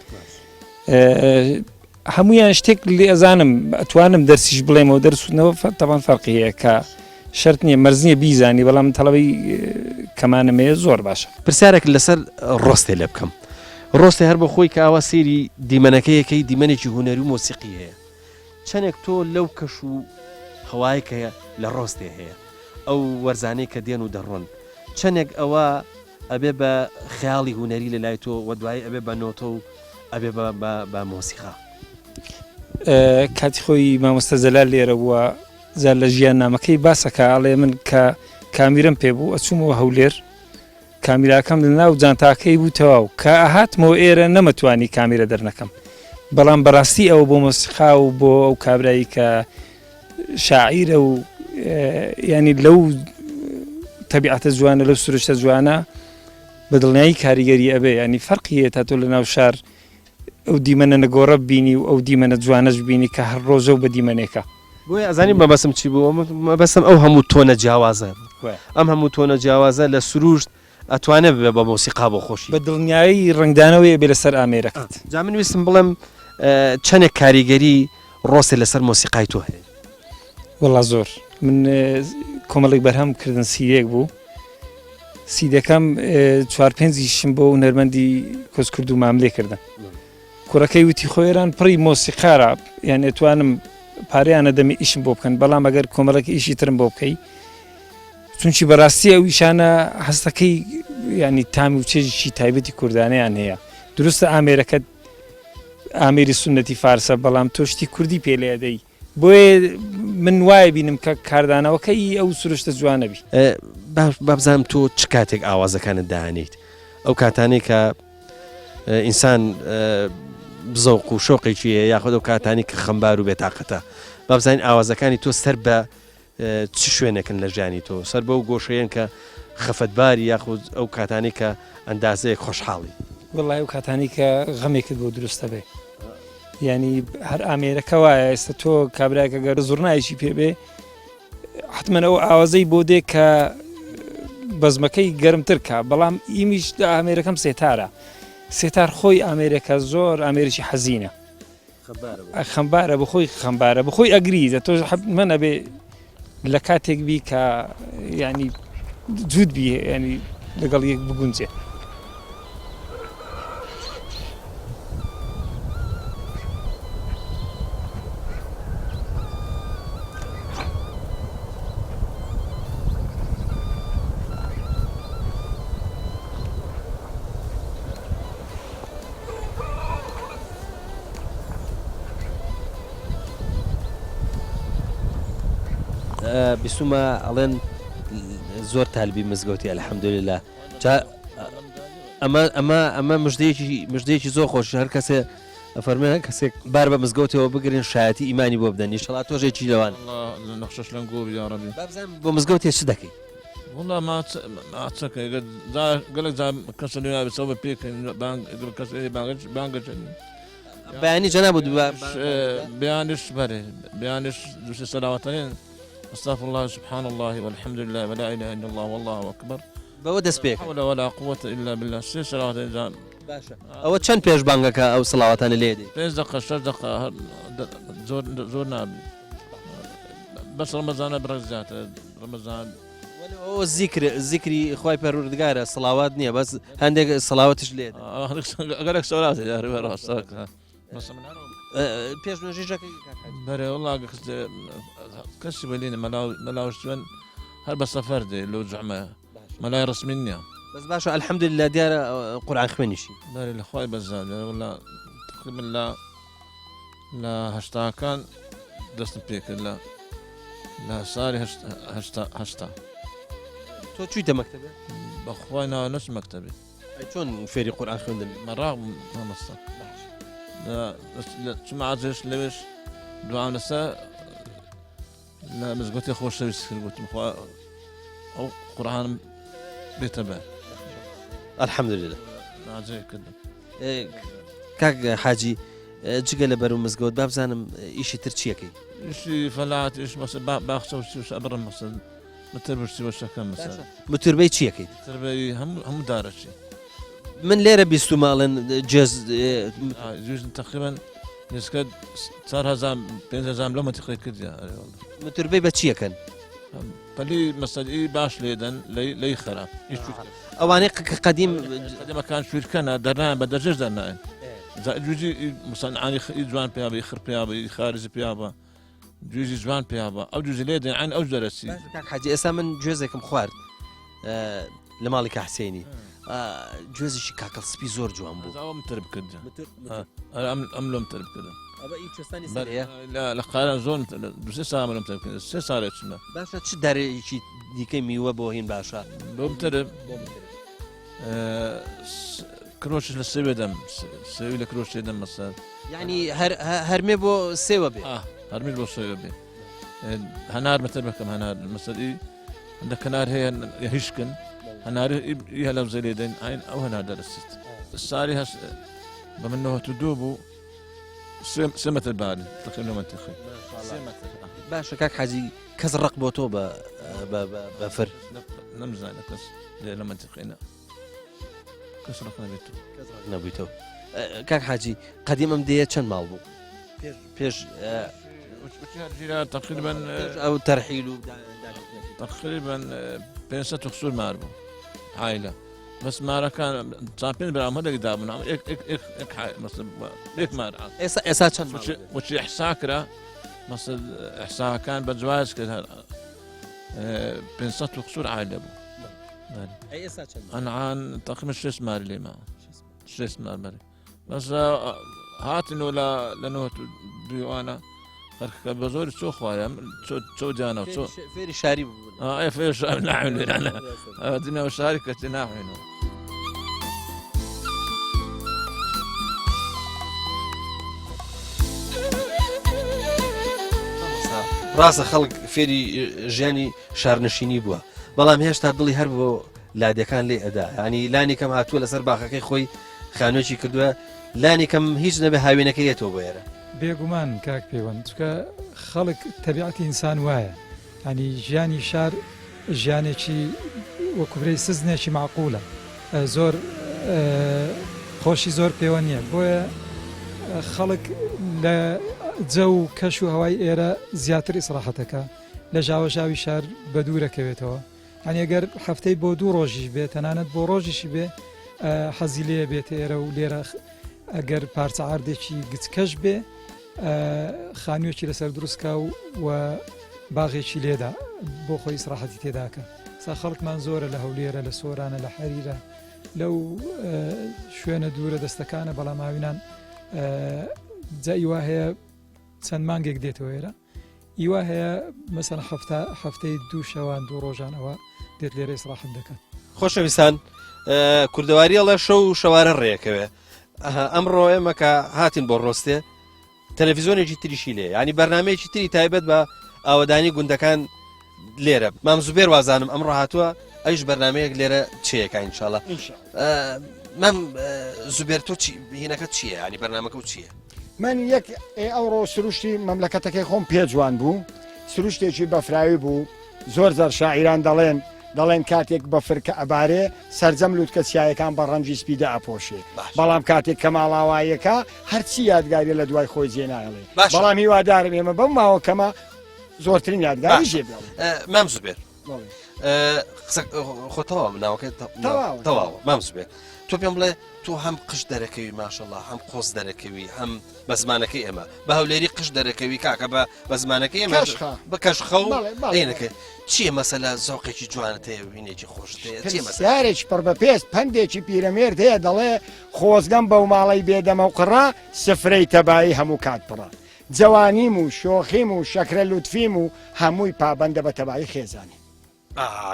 هەمویان شتێک لێ ئەزانم ئەتوانم دەرسیش بڵێمەوە دەرسونەوە تەوان فەرقی هەیە کە شەرت نییە مەرزنیە بیزانی بەڵام تەڵەبەی کەمانەمەیە زۆر باشە پرسیارێک لەسەر ڕۆستێ لێ بکەم ڕۆستێ هەر بە خۆی کە ئاوا سێری دیمەنەکەیەکەی دیمەنێکی هوەری و مۆسیقی هەیە چەندێک تۆ لەو کەش و هەوایەکە لە ڕۆستێ هەیە ئەو وەرزانەی کە دێن و دەڕۆن چەندێک ئەوە ئەبێ بە خیاڵی هوەری لە لای تۆ و دوای ئەبێ بە نۆتە و ئەبێ بە مۆسیقا کاتی خۆی مامۆستا زەلال لێرە بووە زار لە ژیان نامەکەی باسەکە ئەڵێ من کە کامیرم پێ بوو ئەچوومەوە هەولێر کامیراکەم لە ناو جانتاکەی بوو تەواو کە ئاهاتمەوە ئێرە نەمەتوانی کامیرە دەرنەکەم بەڵام بەڕاستی ئەوە بۆ مۆسیقا و بۆ ئەو کابرایی کە شاعیرە و ینی لەو تەبیعەتە جوانە لەو سروشتە جوانە بەدڵنیایی کاریگەری ئەبێ ینی فەرقی تا تۆ لە ناو شار ئەو دیمەنە نەگۆڕە بینی و ئەو دیمەنە جوانەش بینی کە هەر ڕۆژە و بە دیمەنێکە بۆی ئەزانیم مەبەسم چی بوو مەبەسم ئەو هەموو تۆنە جیاوازە ئەم هەموو تۆنە جیاوازە لە سروشت ئەتوانێت بێ بە مۆسیقا بۆ خۆشی بە دڵنیایی ڕنگدانەوەی بێ لەسەر ئامێرەکەت جا من ویستم بڵێم چەندێک کاریگەری ڕۆستێ لەسەر مۆسیقای تۆ هەیە وەڵا زۆر من کۆمەڵێک بەرهەم کردن سیدێک بوو سیدەکەم 4-5 بۆ هونەرمەندی کۆچکرد و ماملێ کردن کوڕەکەی وتی خۆێران پڕی مۆسیقارە یان ئەتوانم پارەیانە دەمی ئیشم بۆ بکەن بەڵام ئەگەر کۆمەڵێکی ئیشی ترم بۆ بکەی چونکی بەڕاستی ئەو ئیشانە هەستەکەی ینی تامی و چێژی تایبەتی کوردانەیان هەیە دروستە ئامێرەکەت ئامێری سونەتی فارسە بەڵام تۆشتی کوردی پێ لێدەی بۆیە من وایە بینم کە کاردانەوەکەی ئەو سروشتە جوانەبی بابزانم تۆ چ کاتێک ئاوازەکانت داهێنیت ئەو کاتانەی کە ئینسان بزەوق و شۆقێکی هەیە یاخود ئەو کاتانی کە خەمبار و بێتاقەتە بابزانین ئاوازەکانی تۆ سەر بە چ شوێنێکن لە ژیانی تۆ سەر بەو گۆشەیەن کە خەفەتباری یاخود ئەو کاتانی کە ئەندازەیەک خۆشحاڵی وڵای ئەو کاتانی کە غەمێکت بۆ دروستە بێ ینی هەر ئامێرەکە وایە ئێستا تۆ کابراایکە گەر زوڕنایشی پێبێ حتمما ئەو ئاوازەی بۆ دێ کە بەزمەکەی گەرمتر کە بەڵام ئیمیش ئامێرەکەم سێتارە سێتار خۆی ئامێرەکە زۆر ئامێرێکی حەزینە خەمبارە بخۆی خەمبارە بخۆی ئەگریزە تۆ من ئەبێ لە کاتێک بی کە ینی جوود بی ینی لەگەڵ یەک بگونجێ بیسومە ئەڵێن زۆر تالبی مزگەوتی الحەمدولله ئەمە مژدەیەکی زۆر خۆش هەر کەسێ فەرمێن کەسێک بار بە مزگەوتەوە بگرین شایەتی ئیمانی بۆ بدەن ئینشەڵا تۆژێکی لەوان نەخشەش لەنگ گۆ یا ڕەبی بۆ مزگەوتێ چ دەکەی والله ما أعتقد قال لك كسر اليوم بيسوي بيك بانك كسر بانك بياني جناب بيانش بري بيانش دوس الصلواتين استغفر الله سبحان الله والحمد لله ولا اله الا الله والله اكبر بودس بيك ولا ولا قوه الا بالله سي صلواتين باشا او چەند پێش بانگەکە ئەو سڵاواتانە لێدی 5 دقيقه 6 دقيقه زور نابي بس رمضان برزات رمضان ئەو زیکری خی پەروەردگارە سڵاوات نییە بەس هەندێک سڵاوەتش لێ ئەگەرێک سەڵات پێش نوێژەکەی بەرێ وڵا کەسی بەلینە مەلاوشتوێن هەر بە سەفەر دێ لەو جەمە مەلای ڕسمی نییە بەس باشە الحەمدولله دیارە قورئان خوێنیشی بەرێ لە خوای بەزار وڵا تقریبا لە هەشتاکان دەستم پێکرد لە ساری هەشتا تۆ چوویتە مەکتەبێ بەخوای ناوە نەچ مەکتەبێ چۆن فێری قورئان خوێندن مەڕاق مامۆستا چما عجێش لەوێش دوام لەسەر لە مزگەوتی خۆشەویست کرد گوتم ئەو قورئانم بێتە بەر الحەمدولله عجێ کردم کاک حاجی جگە لە بەر و مزگەوت با بزانم ئیشی تر چیەکەی ئیشی فەلات ئیش مەسەل باخچە و چی ئەبڕم مەسەل متربشتی وەشەکەم مەسەل متربەی چیەکەی تربەی هەموو دارەچی من لێرە بیستماڵن جێز تقریبا نسکە 4,000 لەو منتیقەی کردیا متربەی بە چیەکەن پەلی مەسەلی باش لێدەن لی خراپ ئەوانەی قەدیم قەدیمەکان شوورکەنە دەرنایان بە دەرجەش دەرنایەن جوجی مصنعانی جوان پێیا بە خڕ پێیا بە خارجی پێیا بە جوێژی جوان پێیا بە ئەو جوزی لێ دەین ئەو دەرەسی حاجی ئێستا من گوێزێکم خوارد لە ماڵی کەحسێنی گوێزیشی کاکەڵ سپی زۆر جوان بوو ئەوم تر بکرد ئەم لۆم تر بکردم لە قارە زۆر دو ساڵ لەم تر بکرد 3 ساڵێک چمە باشە چ دەرێکی دیکەی میوە بۆ هین باشە بۆم تر کرۆشش لە سێوێ دەم سێوی لە کرۆشێ دەم مەسەر یعنی هەرمێ بۆ سێوە بێ هەرمیش بۆ سێوە بێ هەنار مەتر بکەم هەنار مەسەری هەندە کەنار هەیە هیشکن هەناری هە لەو زەلێ دەین ئاین ئەو هەنار دەرەسیت ساری هەست بە من 92 بوو 3 متر باری تقریبا منتیقی باشە کاک حاجی کەس ڕق بۆ تۆ بە فەر نەمزانە کەس لە منتیقینە کەس ڕق نەبوویتەوە کاک حاجی قەدیم ئەم دەیە چەند ماڵ بوو پێش تقریبا ئەو تەرحیل و تقریبا 500 خسوور مار بوو عائلە بەس مارەکان چاپێن برام هەندێک دابوون یەک مار ئێستا چەند وچی ئەحساکرا مەسەل ئەحساکان بە جواز کرد 500 خسوور عائلە بوو ئەنعان تقریبا 6 مار لێ ماوە 6 مار بەرێ بەس هاتنەوە لە 92وانە خەرکەکە بە زۆری چۆ خوارم چۆ جانە و فێری شاری بوو فێر شاری ناحوێنێ دنیاوە شاری کەچێ ناحوێنەوە ڕاستە خەڵک فێری ژیانی شارنشینی بووە بەڵام هێشتا دڵی هەر بۆ لادەکان لێ ئەدا ینی لانی کەم هاتووە لەسەر باخەکەی خۆی خانوێکی کردووە لانی کەم هیچ نەبێ هاوێنەکە یێتەوە بۆ ئێرە بێگومان کاک پەیوەند چکە خەڵک تەبیعەتی ئینسان وایە ینی ژیانی شار ژیانێکی وەکوبرەی سزنێکی معقولە زۆر خۆشی زۆر پێوە نییە بۆیە خەڵک لە جە و کەش و هەوای ئێرە زیاتر ئیسراحەتەکە لە ژاوەژاوی شار بە دوورەکەوێتەوە هەنی ئەگەر هەفتەی بۆ 2 ڕۆژیش بێت تەنانەت بۆ ڕۆژیشی بێ حەزی لێ بێت ئێرە و لێرە ئەگەر پارچە ئاردێکی گچکەش بێ خانوێکی لەسەر دروستکە و باغێکی لێدا بۆ خۆی ئیسراحەتی تێداکە سا خەڵکمان زۆرە لە هەولێرە لە سۆرانە لە حەریرە لەو شوێنە دوورە دەستەکانە بەڵام هاوینان جایی وا هەیە چەند مانگێک دێتەوە ئێرە ئیوا هەیە مەسەن هەفتەی 2 شەوان 2 ڕۆژانەوە دێت لێرە ئیسراحم دەکات. خۆشەویستان کوردەواری ئەڵە شەو و شەوارە ڕێەکەوێ ئەمڕۆ ئێمە کە هاتین بۆ ڕۆستێ تەلەڤیزۆنێکی تریشی لێ ینی بەرنمەیەکی تری تایبەت بە ئاوەدانی گوندەکان لێرە مام زوبێر وازانم ئەمڕۆ هاتووە ئەیش بەرنمەیەک لێرە چیەکە ئینشاڵە مەم زوبێر تۆ هینەکەت چییە ینی بەرنمەکە و چییە؟ من یەک ئەوڕۆ سروشتی مەملەکەتەکەی خۆم پێجوان بوو سروشتێکی بەفراوی بوو زۆر زەر شاعیران دەڵێن کاتێک بە فرکە ئەبارێ سەرجەم لووتکە چیایەکان بە ڕەنجی سپیدا ئەپۆشێ بەڵام کاتێک کە ماڵاوایەکە هەرچی یادگاری لە دوای خۆی جێناڵێ بەڵام هیوادارم ئێمە بەم ماوە کەمە زۆرترین یادگاری ژێ مام زوبێر خۆتەوە ناوەکەی تەواوە مام زوبێر تۆ پێم بڵێ تۆ هەم قش دەرەکەوی ماشەڵڵا هەم قۆز دەرەکەوی هەم بە زمانەکەی ئێمە بە هەولێری قش دەرەکەوی کاکە بە زمانەکەی ئێمە بە کەشخە و دێنەکە چییە مەسەلا زۆقێکی جوانەتەیە وینێکی خۆشتەیە یارێکی پڕ بە پێست پندێکی پیرەمێرد هەیە دەڵێ خۆزگەم بەو ماڵی بێدەمە و قڕا سفرەی تەبایی هەموو کات پڕە جوانیم و شۆخیم و شەکرە لوتفیم و هەمووی پابندە بە تەبایی خێزانی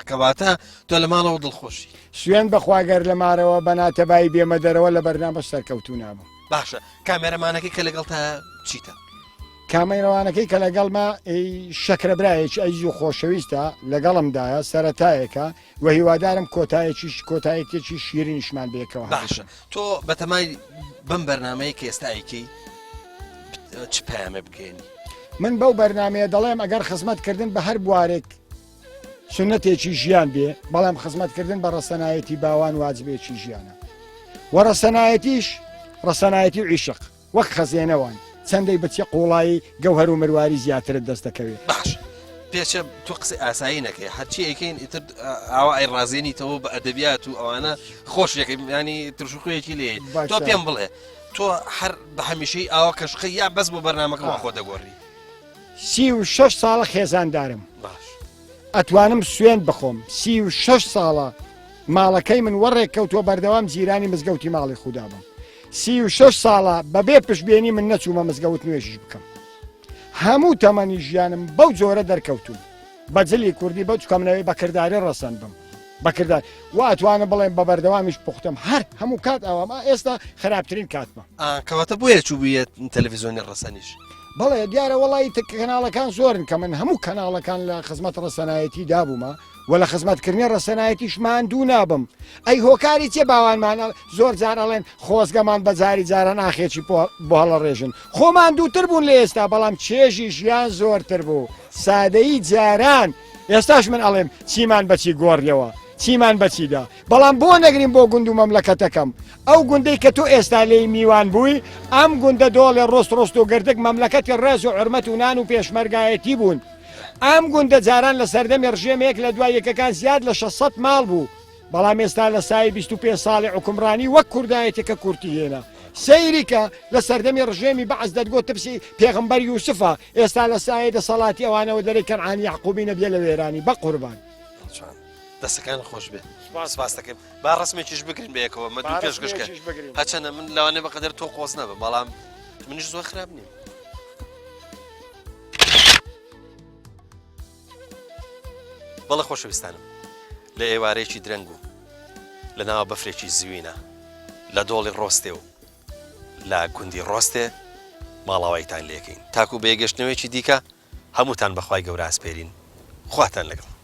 کەواتە تۆ لە ماڵەوە دڵخۆشی سوێن بەخواگەر لە مارەوە بەناتەبایی بێمە دەرەوە لە بەرنامە سەرکەوتو نابم باشە کامێرەمانەکەی کە لەگەڵ تا چیتە کامێرەوانەکەی کە لەگەڵمە شەکرەبرایەکی ئەیز و خۆشەویستە لەگەڵمدایە سەرەتایەکە و هیوادارم کۆتایەتێکی شیرینیشمان بێکەوە باشە تۆ بەتەمای بەم بەرنمەیە کە ئێستایەکی چ پەیامە بگەێنی من بەو بەرنمەیە دەڵێم ئەگەر خزمەتکردن بە هەر بوارێک سنەتێکی ژیان بێ بەڵام خزمەتکردن بە ڕەسەنایەتی باوان واجبێکی ژیانە و ڕەسەنایەتیش ڕەسەنایەتی عیشق وەک خەزێنەوان چەندەی بچی قوڵایی گەوهەر و مرواری زیاترت دەست دەکەوێت باش پێچە تۆ قسە ئاسایی نەکەی هەرچی ئەیکەین ئیتر ئاوا ئەی ڕازێنیتەوە بە ئەدەبیات و ئەوانە خۆش یەکەی ینی ترشخوەیەکی لێ تۆ پێم بڵێ تۆ هەر بە هەمیشەی ئاوا کەشقی یا بەس بۆ بەرنامەکەەوە خۆ دەگۆڕی 36 ساڵە خێزاندارم ئەتوانم سوێن بخۆم 36 ساڵە ماڵەکەی من وەڕێک کەوتووە بەردەوام جیرانی مزگەوتی ماڵی خوددا بم 36 ساڵە بەبێ پشتبێنی من نەچوومە مزگەوت نوێژش بکەم هەموو تەمەنی ژیانم بەو جۆرە دەرکەوتوم بەجلی کوردی بە چکەمنەوەی بەکردداری ڕەسەن بم بەکردار و ئەتوانە بڵێم بە بەردەوامیش پوختم هەر هەموو کات ئەوەمە ئێستا خراپترین کاتمە کەواتە بۆیە چوو بێت تەلەڤیزۆنی ڕەسەنیش بەڵێ دیارە وڵی کەناڵەکان زۆرن کە من هەموو کەناڵەکان لە خزمەت ڕەسەنایەتی دابوومە و لە خزمەتکردنی ڕەسەنایەتیشمان دوو نابم ئەی هۆکاری چێ باوانمان زۆر جار ئەڵێن خۆزگەمان بە جاری جارە ناخێکی بۆ هەڵە ڕێژن خۆمان دووتر بوون لە ئێستا بەڵام چێژی ژیان زۆرتر بوو سادەیی جاران ئێستاش من ئەڵێم چیمان بەچی گۆڕیەوە چیمان بەچیدا بەڵام بۆ نەگرین بۆ گوند و مەملەکەتەکەم ئەو گوندەی کە تۆ ئێستا لێی میوان بووی ئەم گوندە دۆڵێ ڕۆست و گردک مەملەکەتی ڕێز و حرمەت و نان و پێشمەرگایەتی بوون ئەم گوندە جاران لە سەردەمی ڕژێمێک لە دوای یەکەکان زیاد لە 600 ماڵ بوو بەڵام ئێستا لە سای 25 ساڵی حکومڕانی وەک کوردایەتێکە کورتی هێنا سەیریکە لە سەردەمی ڕژێمی بەعز دەدگۆ ترسی پێغمبەر یوسفە ئێستا لە سایە دەسەڵاتی ئەوانەوە دەرەی کەنعانی یعقوبی نەبیە لە وێرانی بە قوربان دەستەکان خۆش بێ سپاس دەکەم با ڕسمێکیش بگرین بەیەکەوە مە دوو پێشکەشکە هەچەنە من لەوانێ بەقەدەر تۆ قۆز نەبم بەڵام منیش زۆر خراپ نیم بەڵە خۆشەویستانم لە ئێوارەیەکی درەنگ و لە ناوە بەفرێکی زوینە لە دۆڵی ڕۆستێ و لە گوندی ڕۆستێ ماڵاوایتان لێکەین تاکو بێگەشتنەوەیکی دیکە هەمووتان بەخوای گەورە ئاسپێرین خواتان لەگەڵ